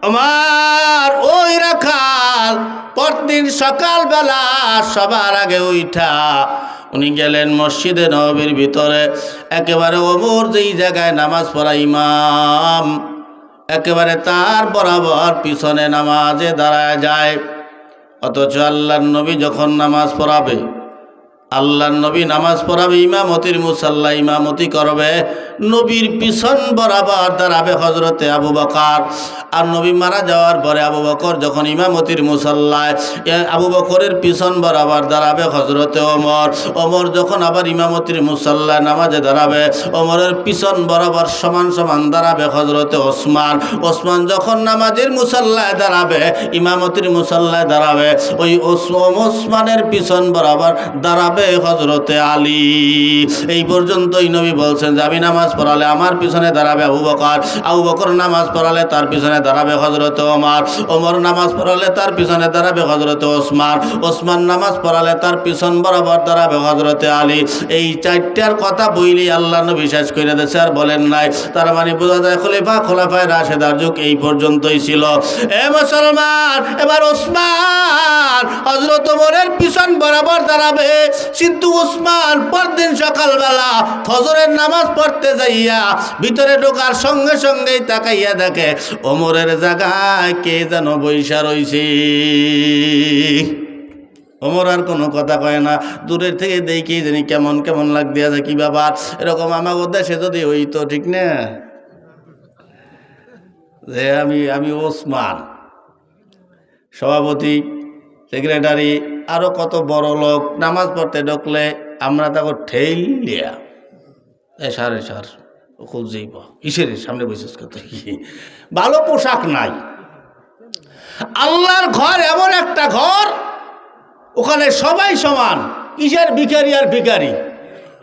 আমার ওই রাখাল পরদিন সকালবেলা সবার আগে উঠা উনি গেলেন মসজিদে নববীর ভিতরে। একেবারে ওমর যেই জায়গায় নামাজ পড়া ইমাম, একেবারে তার বরাবর পিছনে নামাজে দাঁড়ায় যায়। অথচ আল্লাহর নবী যখন নামাজ পড়াবে, আল্লাহর নবী নামাজ পড়াবে, ইমামতির মুসাল্লা ইমামতি করবে, নবীর পিছন বরাবর দাঁড়াবে হজরতে আবু বকর। আর নবী মারা যাওয়ার পরে আবু বকর যখন ইমামতির মুসাল্লায়, আবু বকরের পিছন বরাবর দাঁড়াবে হজরতে ওমর। ওমর যখন আবার ইমামতির মুসাল্লায় নামাজে দাঁড়াবে, ওমরের পিছন বরাবর সমান সমান দাঁড়াবে হজরতে ওসমান। ওসমান যখন নামাজের মুসাল্লায় দাঁড়াবে, ইমামতির মুসাল্লায় দাঁড়াবে, ওই ওসমানের পিছন বরাবর দাঁড়াবে হজরতে আলী। এই পর্যন্তই নবী বলছেন যে আমি নামাজ পড়ালে আমার পিছনে দাঁড়াবে আবু বকর, আবু বকর নামাজ পড়ালে তার পিছনে দাঁড়াবে হজরতে ওমর, ওমর নামাজ পড়ালে তার পিছনে দাঁড়াবে হজরতে ওসমান, ওসমান নামাজ পড়ালে তার পিছন বরাবর দাঁড়াবে হজরতে আলী। এই চারটার কথা বইলেই আল্লাহ নবী শেষ করে দিয়েছে, আর বলেন নাই। তার মানে বোঝা যায় খোলাফায়ে রাশেদার যুগ এই পর্যন্তই ছিল। এ মুসলমান, এবার ওসমান হজরত ওমরের পিছন বরাবর দাঁড়াবে। কিন্তু ওসমান পরদিন সকালবেলা ফজরের নামাজ পড়তে যাইয়া ভিতরে ঢোকার সঙ্গে সঙ্গেই তাকাইয়া দেখে ওমরের জায়গায় কে যেন বইসা রইছে। ওমর আর কোনো কথা কয় না, দূরের থেকে দেখি জানি কেমন কেমন লাগ দিয়া যায়, কি ব্যাপার। এরকম আমার দেশে যদি হইতো, ঠিক না, যে আমি ওসমান সভাপতি, সেক্রেটারি, আরো কত বড় লোক নামাজ পড়তে ঢুকলে আমরা তাকে ঠেইলিয়া সারে সার খুঁজেইব ইসের সামনে বিশেষ কথা, ভালো পোশাক নাই। আল্লাহর ঘর এমন একটা ঘর, ওখানে সবাই সমান। কিসের ভিখারি আর ভিখারি,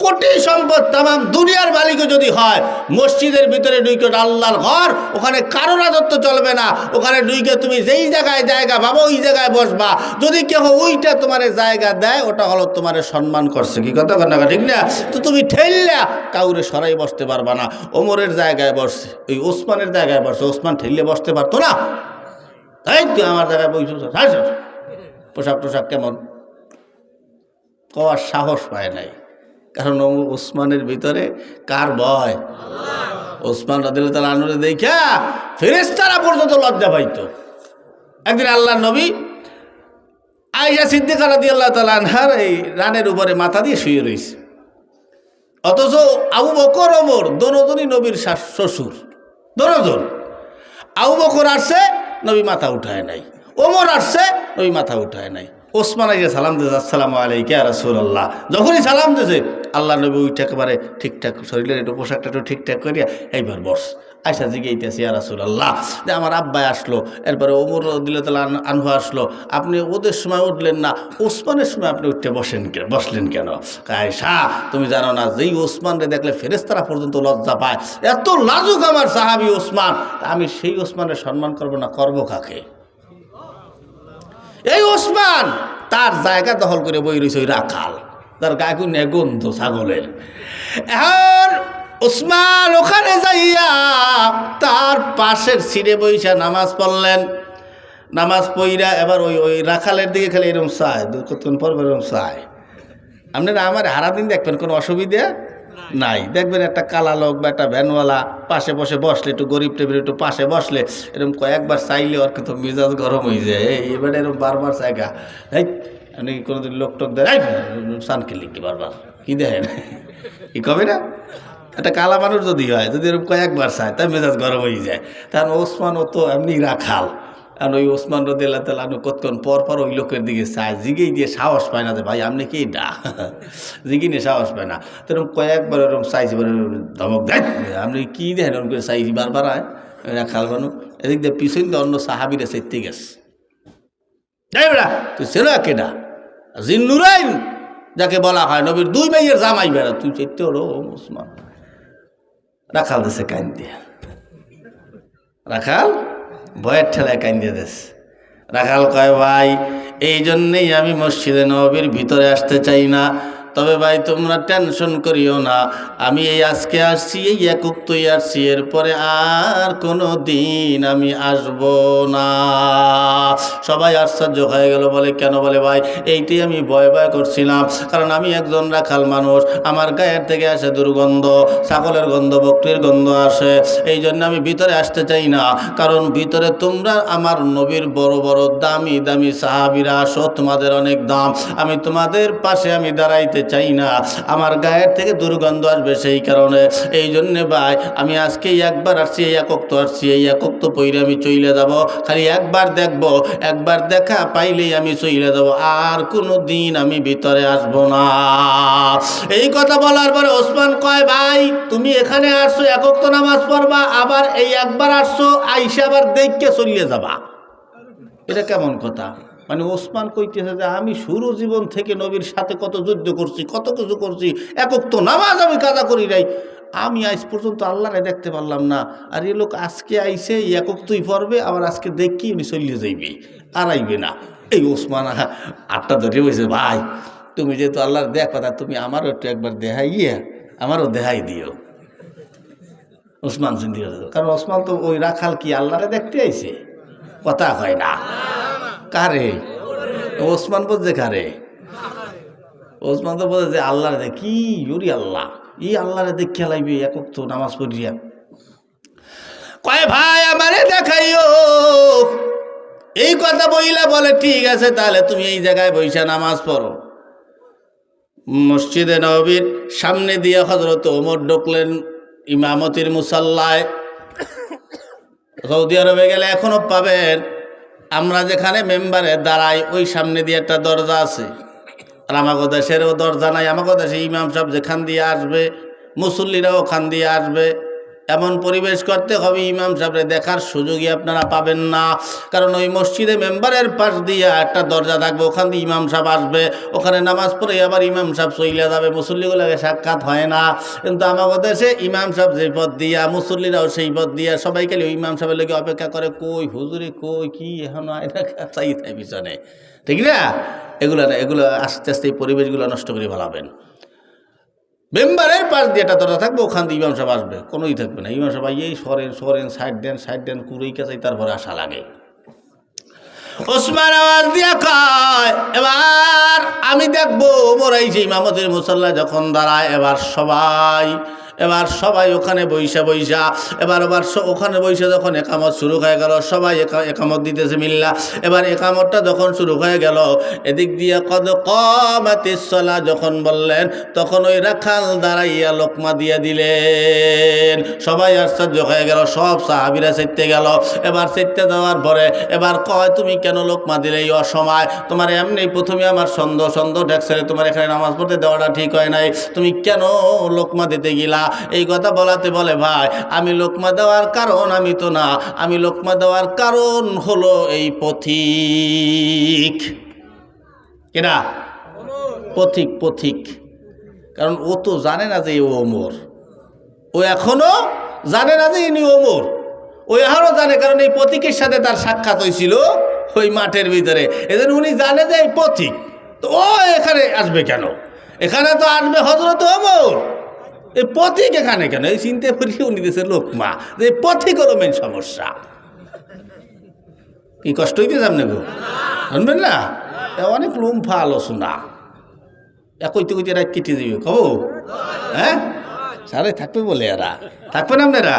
কোটি সম্পদ তামাম দুনিয়ার মালিকও যদি হয়, মসজিদের ভিতরে ঢুকে আল্লাহর ঘর, ওখানে কারো রাজত্ব চলবে না। ওখানে ঢুকে তুমি যেই জায়গায় জায়গা পাবো ওই জায়গায় বসবা। যদি কেউ ওইটা তোমার জায়গা দেয়, ওটা হলো তোমার সম্মান করছে, কি কথা না, ঠিক না? তো তুমি ঠেললা কাউরে সরাই বসতে পারবা না। ওমরের জায়গায় বসছে, ওই ওসমানের জায়গায় বসছে, ওসমান ঠেললে বসতে পারতো না। তাই তুই আমার জায়গায় বসে পোশাক টোশাক কেমন কওয়ার সাহস পায় নাই। কারণ ওসমানের ভিতরে কার ভয়? ওসমান রাদিয়াল্লাহু তাআলা আনহুরে দেখা ফেরেশতারা পর্যন্ত লজ্জা পাইতো। একদিন আল্লাহর নবী আয়েশা সিদ্দিকা রাদিয়াল্লাহু তাআলা আনহার এই রানের উপরে মাথা দিয়ে শুয়ে রয়েছে। অথচ আবু বকর ওমর দোনোজনই নবীর শ্বশুর, দোনোজন। আবু বকর আসছে, নবী মাথা উঠায় নাই। ওমর আসছে, নবী মাথা উঠায় নাই। ওসমান আইয়া সালাম দিয়েছে, আসসালামু আলাইকা ইয়া রাসূলুল্লাহ। যখনই সালাম দিয়েছে, আল্লাহ নবী ওইটা একেবারে ঠিকঠাক শরীরের একটু পোশাকটা একটু ঠিকঠাক করিয়া এইবার বস। আয়সা জিজ্ঞাইতেছি, ইয়া রাসূলুল্লাহ, যে আমার আব্বাই আসলো, এরপরে ওমর রাদিয়াল্লাহু তাআলা আনহু আসলো, আপনি ওদের সময় উঠলেন না, ওসমানের সময় আপনি উঠতে বসলেন কেন? আয়সা, তুমি জানো না, যেই ওসমানরে দেখলে ফেরেশতারা পর্যন্ত লজ্জা পায়, এত লাজুক আমার সাহাবী ওসমান, আমি সেই ওসমানের সম্মান করবো না, করবো কাকে? এই ওসমান তার জায়গা দখল করে বই রয়েছে ওই রাখাল, তার গায়ে নে গন্ধ ছাগলের। এখন ওসমান ওখানে যাইয়া তার পাশের সিটে বইসা নামাজ পড়লেন। নামাজ পড়া এবার ওই রাখালের দিকে খালি এরকম চায়, কতক্ষণ পর এরকম চায়। আপনারা আমার হারাদিন দেখবেন, কোনো অসুবিধা নাই। দেখবেন একটা কালা লোক বা একটা ভ্যানওয়ালা পাশে বসে বসলে, একটু গরিব টেবিল একটু পাশে বসলে, এরকম কয়েকবার চাইলে ওর কিন্তু মেজাজ গরম হয়ে যায়। এবার এরকম বারবার চাইগা, এই আপনি কি কোনোদিন লোক টোক দেয় সান খেলি কি বারবার কি দেখেন, কি কবে না? একটা কালা মানুষ যদি হয়, যদি এরকম কয়েকবার চায়, তাই মেজাজ গরম হয়ে যায়। তার ওসমান ও তো এমনি রাখাল, আর ওই ওসমান রাদিয়াল্লাহু তাআলা আনহু কতক্ষণ পর পর ওই লোকের দিকে চায়, জিগেই দিয়ে সাহস পায় না যে ভাই আপনি কি ডা, জিগি নিয়ে সাহস পায় না। তো এরকম কয়েকবার ওরকম চাইছি, ধমক দেয় আপনি কী দেখেন ওরকম করে চাইছি বারবার আয় খাল বানু। এদিক দিয়ে পিছন দিয়ে অন্য সাহাবিরা চাইতে গেছে, যাই বেড়া তুই ছেলে কেডা, জিন্নুরাইন যাকে বলা হয় নবীর 2 ভাইয়ের জামাই বেড়া, তুই চাইতে ওরো ওসমান। রাখাল দেশে কান দিয়ে, রাখাল ভয়ের ঠেলায় কান দিয়ে দেশ। রাখাল কয় ভাই এই জন্যেই আমি মসজিদে নববীর ভিতরে আসতে চাই না, তবে ভাই তোমরা টেনশন করিও না, আমি এই আজকে আসছি, এই একক্তই আসছি, এরপরে আর কোনো দিন আমি আসব না। সবাই আশ্চর্য হয়ে গেল, বলে কেন? বলে ভাই এইটি আমি ভয় ভয় করছিলাম, কারণ আমি একজন রাখাল মানুষ, আমার গায়ের থেকে আসে দুর্গন্ধ, ছাগলের গন্ধ, বকরির গন্ধ আসে, এই জন্য আমি ভিতরে আসতে চাই না, কারণ ভিতরে তোমরা আমার নবীর বড় বড় দামি দামি সাহাবীরা আসো, তোমাদের অনেক দাম, আমি তোমাদের পাশে আমি দাঁড়াইতে চাই না, আমার গায়ের থেকে দুর্গন্ধ আসবে, সেই কারণে এই জন্যে ভাই আমি আজকেই একবার আসছি, এই একক্ত আসছি, এই একক্ত পইরে আমি চইলে যাব, খালি একবার দেখব, একবার দেখা পাইলেই আমি চইলে যাব, আর কোনো দিন আমি ভিতরে আসব না। এই কথা বলার পরে ওসমান কয় ভাই তুমি এখানে আসছো একক্ত নামাজ পড়বা, আবার এই একবার আসছো আইসা আবার দেখকে চলিয়ে যাবা, এটা কেমন কথা? মানে ওসমান কইতেছে যে আমি শুরু জীবন থেকে নবীর সাথে কত যুদ্ধ করছি, কত কিছু করছি, একক্ত নামাজ আমি কাজা করি নাই, আমি আজ পর্যন্ত আল্লাহরে দেখতে পারলাম না, আর এ লোক আজকে আইসে একক্তই পড়বে, আবার আজকে দেখি উনি চলিয়ে যাইবে, আর আইবে না। এই ওসমান আটটা ধরে বলছে ভাই তুমি যেহেতু আল্লাহর দেখ কথা, তুমি আমারও একটু একবার দেখাইয়া আমারও দেখাই দিও। ওসমান চিন্তা, কারণ ওসমান তো ওই রাখাল কি আল্লাহরে দেখতে আইছে, কথা হয় না। কারে? ওসমান বলছে কারে? ওসমান তো বলে যে আল্লাহরে দেখ, কি ইউরি আল্লাহ, ই আল্লাহরে দেখ খেলাইবে একক তো নামাজ পড়িয়া। কয় ভাই আমারে দেখাইও, এই কথা বইলা বলে ঠিক আছে তাহলে তুমি এই জায়গায় বইসা নামাজ পড়ো। মসজিদে নববীর সামনে দিয়ে হযরত ওমর ঢুকলেন ইমামতির মুসাল্লায়। সৌদি আরবে গেলে এখনো পাবেন, আমরা যেখানে মেম্বারে দাঁড়াই ওই সামনে দিয়ে একটা দরজা আছে, আর আমাকে দেশেরও দরজা নাই, আমাকে দেশে ইমাম সাহেব যেখান দিয়ে আসবে মুসল্লিরাও ওখান দিয়ে আসবে, এমন পরিবেশ করতে হবে ইমাম সাহেবরে দেখার সুযোগই আপনারা পাবেন না, কারণ ওই মসজিদে মেম্বারের পাশ দিয়ে একটা দরজা থাকবে, ওখান দিয়ে ইমাম সাহেব আসবে, ওখানে নামাজ পড়ে আবার ইমাম সাহেব চইলে যাবে, মুসল্লিগুলোকে সাক্ষাৎ হয় না। কিন্তু আমাদের দেশে ইমাম সাহেব যেই পথ দিয়া, মুসল্লিরাও সেই পথ দিয়া, সবাই খালি ইমাম সাহেবের লোকে অপেক্ষা করে, কই হুজুরে কই কি এখন চাই তাই পিছনে, ঠিক না? এগুলো না, এগুলো আস্তে আস্তে এই পরিবেশগুলো নষ্ট করে ভালাবেন। মেম্বারের পাশ দিয়ে একটা দরজা থাকবে, ওখান দিয়ে ইমাম সাহেব আসবে, কোনোই থাকবে না, ইমাম সাহেব এই সরেন সরেন সাইড দেন কুড়েই কাছে তারপরে আসা লাগে। ওসমান আওয়াজ দিয়া কয় এবার আমি দেখবো ওমর আইছে ইমামতের মুসাল্লা যখন দাঁড়ায়, এবার সবাই ওখানে বইসা এবার ওখানে বইসা যখন একামত শুরু হয়ে গেল, সবাই একামত দিতেছে মিল্লা। এবার একামতটা যখন শুরু হয়ে গেল, এদিক দিয়ে কদ কামাতিস সালাহ যখন বললেন, তখন ওই রাখাল দাঁড়াইয়া লোকমা দিয়ে দিলেন। সবাই আশ্চর্য হয়ে গেল, সব সাহাবীরা চেতে গেল। এবার চেতে দেওয়ার পরে এবার কয় তুমি কেন লোকমা দিলে এই অসময়? তোমার এমনি প্রথমে আমার সন্দেহ ঢাকছে, তোমার এখানে নামাজ পড়তে দেওয়াটা ঠিক হয় নাই, তুমি কেন লোকমা দিতে গেলা? এই কথা বলাতে বলে ভাই আমি লোকমা দেওয়ার কারণ আমি তো না, আমি লোকমা দেওয়ার কারণ হলো এই পথিক। কেনা পথিক, কারণ ও তো জানে না যে ও ওমর, ও এখনো জানে না যে ইনি ওমর, ও এখনো জানে, কারণ এই পথিকের সাথে তার সাক্ষাৎ হয়েছিল ওই মাঠের ভিতরে, এজন্য উনি জানে যে এই পথিক, তো ও এখানে আসবে কেন? এখানে তো আসবে হযরত ওমর, এই পথিক এখানে কেন? এই চিন্তা করি উনি দেশের লোকমা যে পথিক হলো মেন সমস্যা। কি কষ্ট হইতে সামনে গো, শুনবেন না? অনেক লম্ফা আলোচনা, কইতে রাত কেটে যাবে, কব হ্যাঁ সারে থাকবে বলে, এরা থাকবে না আপনারা,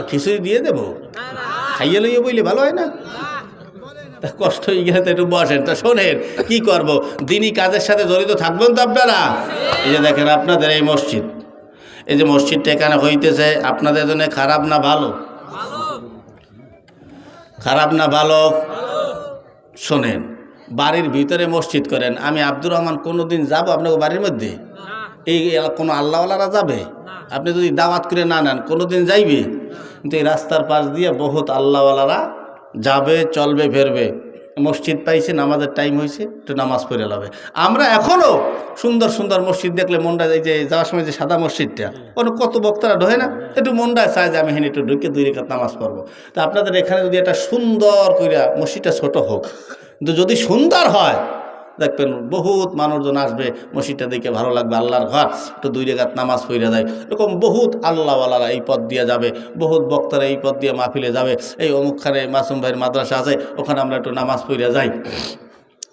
খিচুড়ি দিয়ে দেবো, খাইয়ে লইয়ে বইলে ভালো হয় না? কষ্ট হয়ে গেলে তো একটু বসেন, তা শোনেন কি করবো, দিনই কাজের সাথে জড়িত থাকবেন তো আপনারা। এই যে দেখেন আপনাদের এই মসজিদ, এই যে মসজিদটা এখানে হইতেছে, আপনাদের জন্য খারাপ না ভালো? খারাপ না ভালো? শোনেন, বাড়ির ভিতরে মসজিদ করেন, আমি আব্দুর রহমান কোনোদিন যাব আপনাকে বাড়ির মধ্যে? এই কোনো আল্লাহওয়ালারা যাবে? আপনি যদি দাওয়াত করে না নেন কোনোদিন যাইবে? কিন্তু এই রাস্তার পাশ দিয়ে বহুত আল্লাহওয়ালারা যাবে, চলবে, ফেরবে। মসজিদ পাইছে, নামাজের টাইম হয়েছে, একটু নামাজ পড়ে যাবে। আমরা এখনও সুন্দর সুন্দর মসজিদ দেখলে মনটা, এই যে যাওয়ার সময় যে সাদা মসজিদটা, ওর কত বক্তারা ঢোহে না, একটু মনটা চায় যে আমি হেন একটু ঢুকে 2 রাকাত নামাজ পড়বো। তো আপনাদের এখানে যদি একটা সুন্দর করে মসজিদটা ছোট হোক, কিন্তু যদি সুন্দর হয় দেখবেন বহুত মানুষজন আসবে, মসজিদটা দেখে ভালো লাগবে, আল্লাহর ঘর, একটু 2 রাকাত নামাজ পড়ে যায়। এরকম বহুত আল্লাহওয়ালারা এই পথ দিয়ে যাবে, বহুত বক্তারা এই পথ দিয়ে মাহফিলে যাবে। এই অমুকখানে মাসুম ভাইয়ের মাদ্রাসা আছে, ওখানে আমরা একটু নামাজ পড়ে যাই।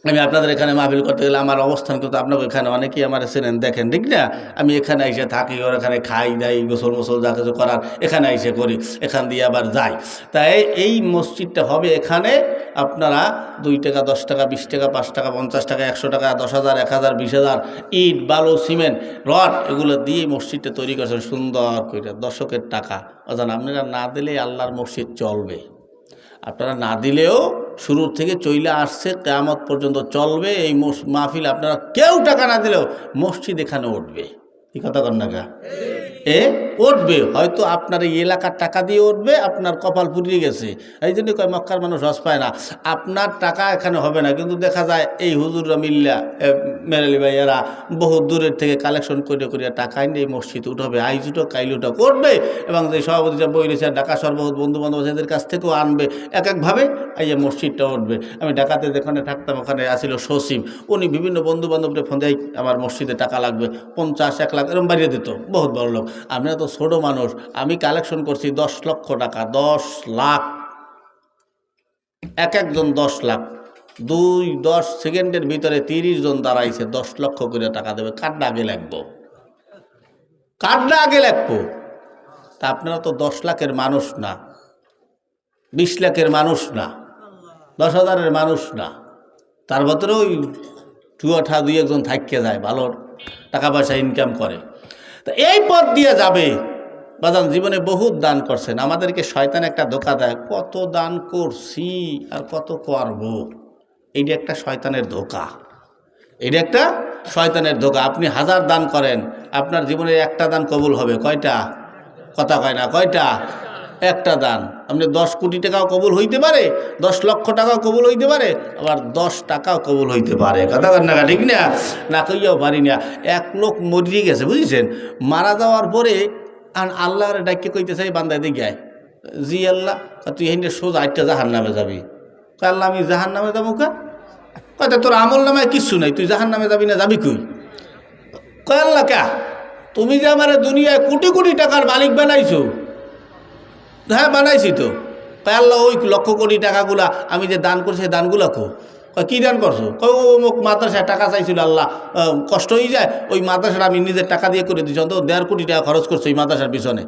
আমি আপনাদের এখানে মাহফিল করতে গেলে আমার অবস্থান কিন্তু আপনাকে এখানে অনেকেই আমার চেনেন, দেখেন, ঠিক না? আমি এখানে এসে থাকি, ওর এখানে খাই দাই, গোসল মোসল যা কিছু করার এখানে এসে করি, এখান দিয়ে আবার যাই। তাই এই মসজিদটা হবে এখানে আপনারা 2 টাকা, 10 টাকা, 20 টাকা, 5 টাকা, 50 টাকা, 100 টাকা, 10,000, 1,000, 20,000 ইট, বালু, সিমেন্ট, রড এগুলো দিয়ে মসজিদটা তৈরি করছেন সুন্দর করে, দর্শকের টাকা। অজান আপনারা না দিলে আল্লাহর মসজিদ চলবে। আপনারা না দিলেও শুরুর থেকে চলে আসছে, কিয়ামত পর্যন্ত চলবে এই মাহফিল। আপনারা কেউ টাকা না দিলেও মসজিদ এখানে উঠবে। কি কথা কন না গা? উঠবে, হয়তো আপনার এই এলাকার টাকা দিয়ে উঠবে, আপনার কপাল পুড়িয়ে গেছে। এই জন্য কয় মক্কার মানুষ হজ পায় না। আপনার টাকা এখানে হবে না, কিন্তু দেখা যায় এই হুজুররা মিল্লা, মেরালি ভাইয়ারা বহু দূরের থেকে কালেকশন করে করিয়া টাকা এনে এই মসজিদ উঠবে, আইজ উঠো কাইল উঠো করবে। এবং যে সভাপতি যা বই রয়েছে, ঢাকা সর্বহত বন্ধু বান্ধব এদের কাছ থেকেও আনবে, এক একভাবে এই যে মসজিদটা উঠবে। আমি ঢাকাতে যেখানে থাকতাম ওখানে আসিল সসীম, উনি বিভিন্ন বন্ধু বান্ধবদের ফোন দেয়, আমার মসজিদে টাকা লাগবে 50, 1 লাখ এরকম বাড়িয়ে দিত, বহুত বড় লোক। আমরা তো ছোট মানুষ, আমি কালেকশন করছি 10 লক্ষ টাকা, 10 লাখ, একজন 10 লাখ, 10 সেকেন্ডের ভিতরে 30 জন দাঁড়াইছে, 10 লক্ষ করে টাকা দেবে। কার্ডটা আগে লাগবো, কার্ডটা আগে লাগবো। তা আপনারা তো 10 লাখের মানুষ না, 20 লাখের মানুষ না, 10,000-এর মানুষ না, তার ভিতরে ওই 2-1 থাইকে যায়, ভালো টাকা পয়সা ইনকাম করে। তা এই পথ দিয়ে যাবে। বাজান জীবনে বহুত দান করছেন, আমাদেরকে শয়তান একটা ধোঁকা দেয়, কত দান করছি আর কত করব। এইটা একটা শয়তানের ধোঁকা, এটা একটা শয়তানের ধোঁকা। আপনি 1000 দান করেন, আপনার জীবনে একটা দান কবুল হবে। কয়টা? কথা কয় না, কয়টা? একটা দান। আপনি 10 কোটি টাকাও কবুল হইতে পারে, 10 লক্ষ টাকাও কবুল হইতে পারে, আবার 10 টাকাও কবুল হইতে পারে। কথা কন না, ঠিক না? না কইয়াও পারি না। 1 লোক মরিয়ে গেছে, বুঝেছেন? মারা যাওয়ার পরে আর আল্লাহর ডাকে কইতে চাই, বান্দায় দিয়ে গায়, জি আল্লাহ, তুই হেন সোজা 8টা জাহান নামে যাবি। আল্লাহ, আমি জাহান নামে যাবো কা? কয়টা তোর আমল নামায় কিচ্ছু নাই, তুই জাহান নামে যাবি না, যাবি কই? কয় আল্লাহ, কা তুমি যে আমার দুনিয়ায় কোটি কোটি টাকার মালিক বানাইছো? হ্যাঁ বানাইছি তো। কয় আল্লাহ, ওই লক্ষ কোটি টাকাগুলা আমি যে দান করছি, দানগুলা কো? কী দান করছো? কয় অমুক মাদ্রাসায় টাকা চাইছিল, আল্লাহ কষ্ট হয়ে যায়, ওই মাদ্রাসাটা আমি নিজের টাকা দিয়ে করে দিচ্ছি, অন্তত 1.5 কোটি টাকা খরচ করছো এই মাদ্রাসার পিছনে।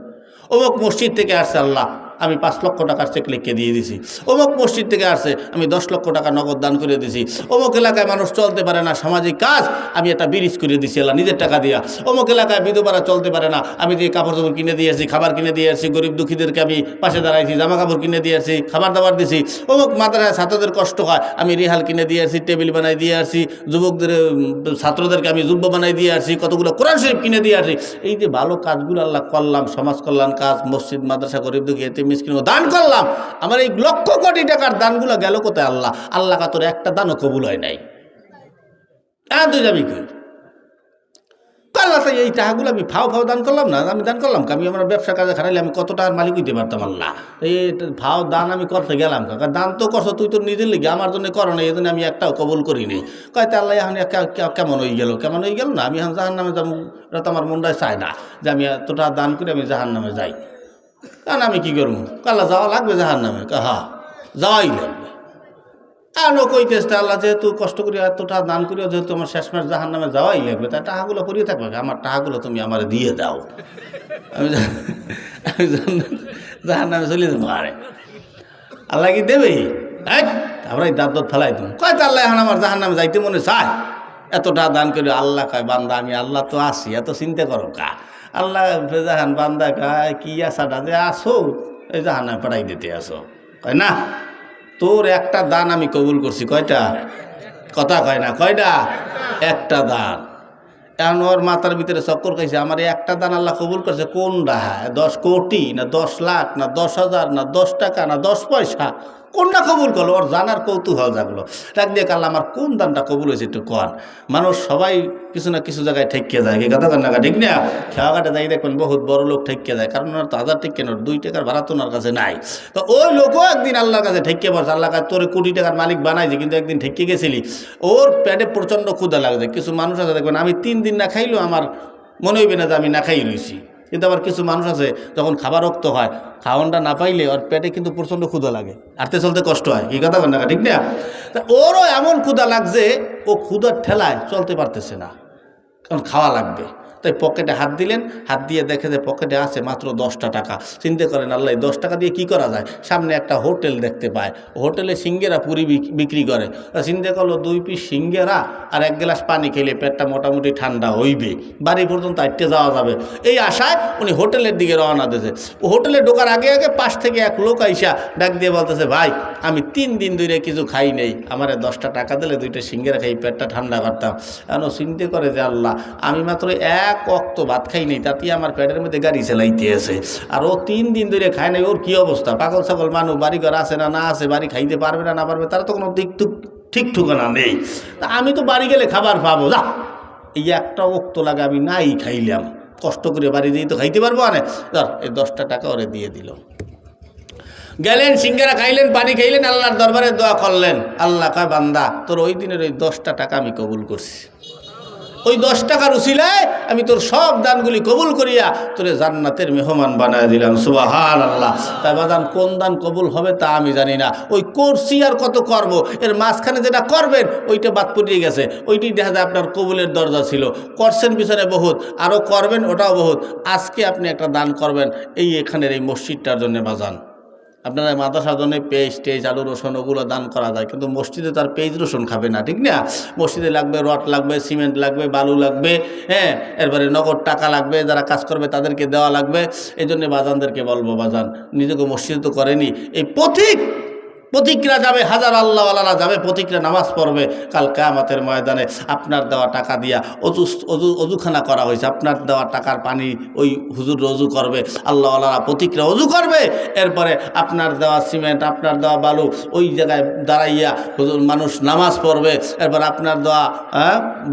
অমুক মসজিদ থেকে আসছে, আল্লাহ আমি 5 লক্ষ টাকার চেক লিখে দিয়ে দিছি। অমুক মসজিদ থেকে আসছে, আমি 10 লক্ষ টাকা নগদ দান করে দিছি। অমুক এলাকায় মানুষ চলতে পারে না, সামাজিক কাজ, আমি একটা ব্রিজ করে দিছি আল্লাহ নিজের টাকা দিয়া। অমুক এলাকায় বিধবারা চলতে পারে না, আমি যে কাপড় চোপড় কিনে দিয়ে আসছি, খাবার কিনে দিয়ে আসছি, গরিব দুঃখীদেরকে আমি পাশে দাঁড়াইছি, জামা কাপড় কিনে দিয়ে আসছি, খাবার দাবার দিছি। অমুক মাদ্রাসায় ছাত্রদের কষ্ট হয়, আমি রিহাল কিনে দিয়ে আসছি, টেবিল বানাই দিয়ে আসছি, যুবকদের ছাত্রদেরকে আমি যুব্য বানাই দিয়ে আসছি, কতগুলো কোরআন শরীফ কিনে দিয়ে আসছি। এই যে ভালো কাজগুলো আল্লাহ করলাম, সমাজ কল্যাণ কাজ, মসজিদ মাদ্রাসা, গরিব দুঃখী এতে মিসকিন দান করলাম, আমার এই লক্ষ কোটি টাকার দানগুলো গেল কোথায়? আল্লাহ, আল্লাহ কা তোর একটা দানও কবুল হয় নাই, তুই যাবি কই? আল্লাহ, তাই এই টাকাগুলো আমি ফাও দান করলাম না, আমি দান করলাম, আমি আমার ব্যবসা কাজে খাটাইলে আমি কত টাকার মালিক হইতে পারতাম। আল্লাহ, এই ফাও দান আমি করতে গেলাম, কাকা দান তো করছো তুই তোর নিজের লিগে, আমার জন্য করো না, এই জন্য আমি একটাও কবুল করিনি। কয়তে আল্লাহ, এখন কেমন হয়ে গেল? কেমন হয়ে গেল না? আমি এখন জাহান নামে যাবো, এটা তো আমার মনটায় চায় না যে আমি এতটা দান করে আমি জাহান নামে যাই। কারণ আমি কী করবো? আল্লাহ, যাওয়া লাগবে জাহান নামে? হ্যাঁ, যাওয়াই লাগবে। আর কইতেছে আল্লাহ, যেহেতু কষ্ট করি এতটা দান করিও, যেহেতু আমার শেষমেশ জাহান নামে যাওয়াই লাগবে, তাই টাকাগুলো করিয়ে থাকবে, আমার টাকাগুলো তুমি আমার দিয়ে দাও, আমি জাহান নামে চলে যাবো। আরে আল্লাহ কি দেবে? আমরা দাঁত দাঁত ফেলাই দেবো। কয়তো আল্লাহ, এখন আমার জাহান নামে যাইতে মনে চায়, এতটা দান করি। আল্লাহ কয়, বান্দা আমি আল্লাহ তো আসি, এত চিন্তা করো কা? আল্লাহ জাহান বান্দা কয়, কি আশাটা যে আসো এই জাহান নামে পাঠাই দিতে আসো? কয় না, তোর একটা দান আমি কবুল করছি। কয়টা? কথা কয় না, কয়টা? একটা দান। এখন ওর মাথার ভিতরে চক্কর খাইছে, আমার এই একটা দান আল্লাহ কবুল করছে কোনটা? 10 কোটি না 10 লাখ না 10,000 না 10 টাকা না 10 পয়সা, কোনটা কবুল করলো? ওর জানার কৌতূহল জাগলো। ডাক দিয়ে আল্লাহ আমার কোন দানটা কবুল হয়েছে একটু কন। মানুষ সবাই কিছু না কিছু জায়গায় ঠেকিয়ে যায়, কি কথা কন্যা? ঠিক না? খেয়াঘাটে যাই দেখবেন বহুত বড় লোক ঠেকিয়ে যায়, কারণ ওনার তো 1000 ঠেকিয়ে নোট 2 টাকার ভাড়া তো ওনার কাছে নাই। তো ওই লোকও একদিন আল্লাহর কাছে ঠেকিয়ে পড়ছে, আল্লাহ কাছে তোরে কোটি টাকার মালিক বানাইছে, কিন্তু একদিন ঠেকিয়ে গেছিলি। ওর পেটে প্রচণ্ড ক্ষুধা লাগছে। কিছু মানুষ আছে দেখবেন আমি 3 দিন না খাইলেও আমার মনে হইবে না যে আমি না খাই রয়েছি। কিন্তু আবার কিছু মানুষ আছে যখন খাবার রক্ত হয়, খাওয়ানটা না পাইলে ওর পেটে কিন্তু প্রচণ্ড ক্ষুধা লাগে, হাঁটতে চলতে কষ্ট হয়, কি কথা না? ঠিক না? তা ওরও এমন ক্ষুধা লাগছে, ও ক্ষুধার ঠেলায় চলতে পারতেছে না, কারণ খাওয়া লাগবে। তাই পকেটে হাত দিলেন, হাত দিয়ে দেখে যে পকেটে আছে মাত্র 10টা টাকা। চিন্তা করেন আল্লাহ 10 টাকা দিয়ে কি করা যায়? সামনে একটা হোটেল দেখতে পায়, হোটেলে সিঙ্গেরা পুরি বিক্রি করে। চিন্তা করলো 2 পিস সিঙ্গেরা আর 1 গ্লাস পানি খেলে পেটটা মোটামুটি ঠান্ডা হইবে, বাড়ি পর্যন্ত হাঁটতে যাওয়া যাবে। এই আশায় উনি হোটেলের দিকে রওনা দিয়েছে। হোটেলে ঢোকার আগে আগে পাশ থেকে এক লোক আইসা ডাক দিয়ে বলতেছে, ভাই আমি 3 দিন ধরে কিছু খাই নেই, আমার 10টা টাকা দিলে 2টা সিঙ্গেরা খাই পেটটা ঠান্ডা করতাম। এখন চিন্তা করে যে আল্লাহ আমি মাত্র 1 ওয়াক্ত ভাত খাই নেই, তাতেই আমার পেটের মধ্যে গাড়ি চালাইতে আছে, আর ও 3 দিন ধরে খায় নাই। ওর কি অবস্থা? পাগল ছাগল মানুষ, বাড়ি ঘর আছে না না আছে, বাড়ি খাইতে পারবে না না পারবে, তারা তো কোনো ঠিক ঠিকানা নেই। তা আমি তো বাড়ি গেলে খাবার পাবো, যা এই একটা ওক্ত লাগে আমি নাই খাইলাম, কষ্ট করে বাড়ি দিয়ে তো খাইতে পারবো না, ধর এই 10টা টাকা ওরে দিয়ে দিল। গেলেন, সিঙ্গারা খাইলেন, পানি খাইলেন, আল্লাহর দরবারে দোয়া করলেন। আল্লাহ কয় বান্দা তোর ওই দিনের ওই 10টা টাকা আমি কবুল করছি, ওই 10 টাকার উসিলায় আমি তোর সব দানগুলি কবুল করিয়া তোরে জান্নাতের মেহমান বানায় দিলাম। সুবহানাল্লাহ। তাই বাদান কোন দান কবুল হবে তা আমি জানি না, ওই করছি আর কত করব, এর মাঝখানে যেটা করবেন ওইটা বাদ পড়িয়ে গেছে, ওইটি দেখা যায় আপনার কবুলের দরজা ছিল, করছেন পিছনে বহুত, আরও করবেন ওটাও বহুত। আজকে আপনি একটা দান করবেন এই এখানের এই মসজিদটার জন্য বাজান। আপনারা মাদ্রাসার জন্য পেঁয়াজ টেজ আলু রসুন ওগুলো দান করা যায়, কিন্তু মসজিদে তার পেঁয়াজ রসুন খাবে না, ঠিক না? মসজিদে লাগবে রড লাগবে, সিমেন্ট লাগবে, বালু লাগবে, হ্যাঁ, এরপরে নগদ টাকা লাগবে, যারা কাজ করবে তাদেরকে দেওয়া লাগবে। এই জন্যে বাজানদেরকে বলবো, বাজান নিজেকে মসজিদে তো করেনি, এই প্রতিক্রিয়া যাবে, হাজার আল্লাহওয়ালারা যাবে, প্রতিক্রিয়া নামাজ পড়বে কাল কিয়ামতের ময়দানে। আপনার দেওয়া টাকা দিয়া অজুখানা করা হয়েছে, আপনার দেওয়া টাকার পানি ওই হুজুর অজু করবে, আল্লাহওয়ালারা প্রতিক্রিয়া অজু করবে। এরপরে আপনার দেওয়া সিমেন্ট, আপনার দেওয়া বালু ওই জায়গায় দাঁড়াইয়া হুজুর মানুষ নামাজ পড়বে। এরপর আপনার দেওয়া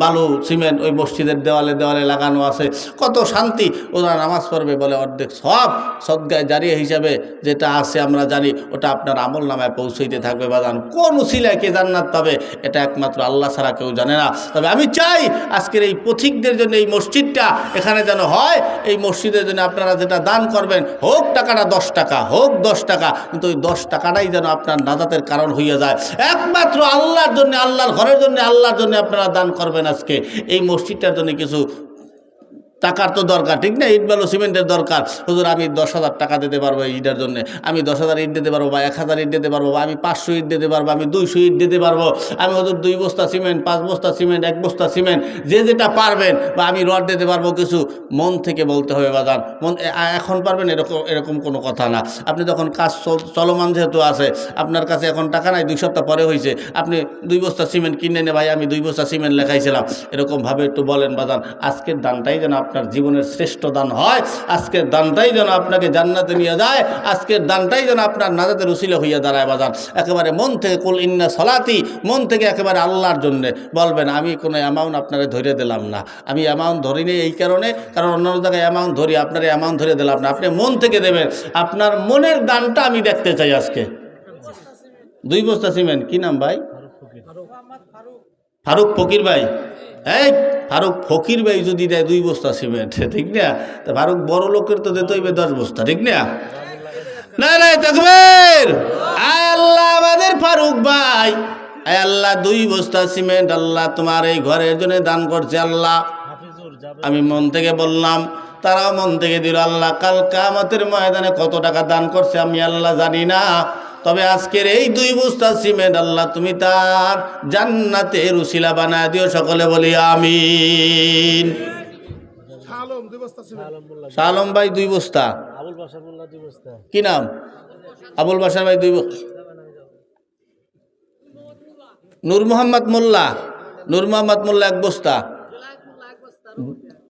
বালু সিমেন্ট ওই মসজিদের দেওয়ালে দেওয়ালে লাগানো আছে, কত শান্তি, ওরা নামাজ পড়বে বলে অর্ধেক সব সদগায় জারিয়া হিসাবে যেটা আছে আমরা জানি, ওটা আপনার আমল নামায় পৌঁছইতে থাকবে। বাজান কোন উসিলায় কে জান্নাত পাবে এটা একমাত্র আল্লাহ ছাড়া কেউ জানে না। তবে আমি চাই আজকের এই পথিকদের জন্য এই মসজিদটা এখানে যেন হয়, এই মসজিদের জন্য আপনারা যেটা দান করবেন, হোক টাকাটা 10 টাকা, হোক 10 টাকা, কিন্তু ওই 10 টাকাটাই যেন আপনার নাজাতের কারণ হইয়া যায়। একমাত্র আল্লাহর জন্য, আল্লাহর ঘরের জন্য, আল্লাহর জন্য আপনারা দান করবেন। আজকে এই মসজিদটার জন্য কিছু টাকার তো দরকার, ঠিক না? ইট বালু সিমেন্টের দরকার। হুজুর আমি 10,000 টাকা দিতে পারবো এই ইটের জন্য, আমি 10,000 ইট দিতে পারবো, বা 1,000 ইট দিতে পারবো, বা আমি 500 ইট দিতে পারবো, আমি 200 ইট দিতে পারবো, আমি হুজুর 2 বস্তা সিমেন্ট, 5 বস্তা সিমেন্ট, 1 বস্তা সিমেন্ট, যে যেটা পারবেন, বা আমি রড দিতে পারবো কিছু। মন থেকে বলতে হবে বাজান, মন এখন পারবেন এরকম কোনো কথা না। আপনি যখন কাজ চলমান যেহেতু আছে, আপনার কাছে এখন টাকা নাই, 2 সপ্তাহ পরে হয়েছে, আপনি 2 বস্তা সিমেন্ট কিনে নে, ভাই আমি 2 বস্তা সিমেন্ট লেখাইছিলাম, এরকমভাবে একটু বলেন বাজান। আজকের দানটাই যেন আপনার জীবনের শ্রেষ্ঠ দান হয়, আজকের দানটাই যেন আপনাকে জান্নাতে নিয়ে যায়, আজকের দানটাই যেন আপনার নাজাতের উসিলা হইয়া দাঁড়ায়। বাজান একেবারে মন থেকে কুল ইন্না সলাতি, মন থেকে একেবারে আল্লাহর জন্যে বলবেন। আমি কোনো অ্যামাউন্ট আপনাকে ধরে দিলাম না, আমি অ্যামাউন্ট ধরিনি এই কারণে, কারণ অন্যান্য জায়গায় অ্যামাউন্ট ধরি, আপনার অ্যামাউন্ট ধরে দিলাম না, আপনি মন থেকে দেবেন। আপনার মনের দানটা আমি দেখতে চাই আজকে। 2 বস্তা সিমেন্ট, কি নাম ভাই? ফারুক ফকির ভাই। এই ফারুক ফকির ভাই যদি দেয় 2 বস্তা সিমেন্ট, ঠিক না? তা ফারুক বড় লোকের তো দিতে হইবে 10 বস্তা, ঠিক না? না তাকবীর। আয় আল্লাহ আমাদের ফারুক ভাই, আয় আল্লাহ 2 বস্তা সিমেন্ট আল্লাহ তোমার এই ঘরের জন্য দান করছে। আল্লাহ আমি মন থেকে বললাম, তারাও মন থেকে দিল। আল্লাহ কাল কিয়ামতের ময়দানে কত টাকা দান করছে আমি আল্লাহ জানি না, তবে আজকের এই 2 বস্তা সিমেন্ট আল্লাহ তুমি তার জান্নাতের উসিলা বানায় দিও। সকলে বলি আমিন। শালম ভাই 2 বস্তা, কি নাম? আবুল বাসার ভাই 2 বস্তা, নূর মোহাম্মদ মোল্লা এক বস্তা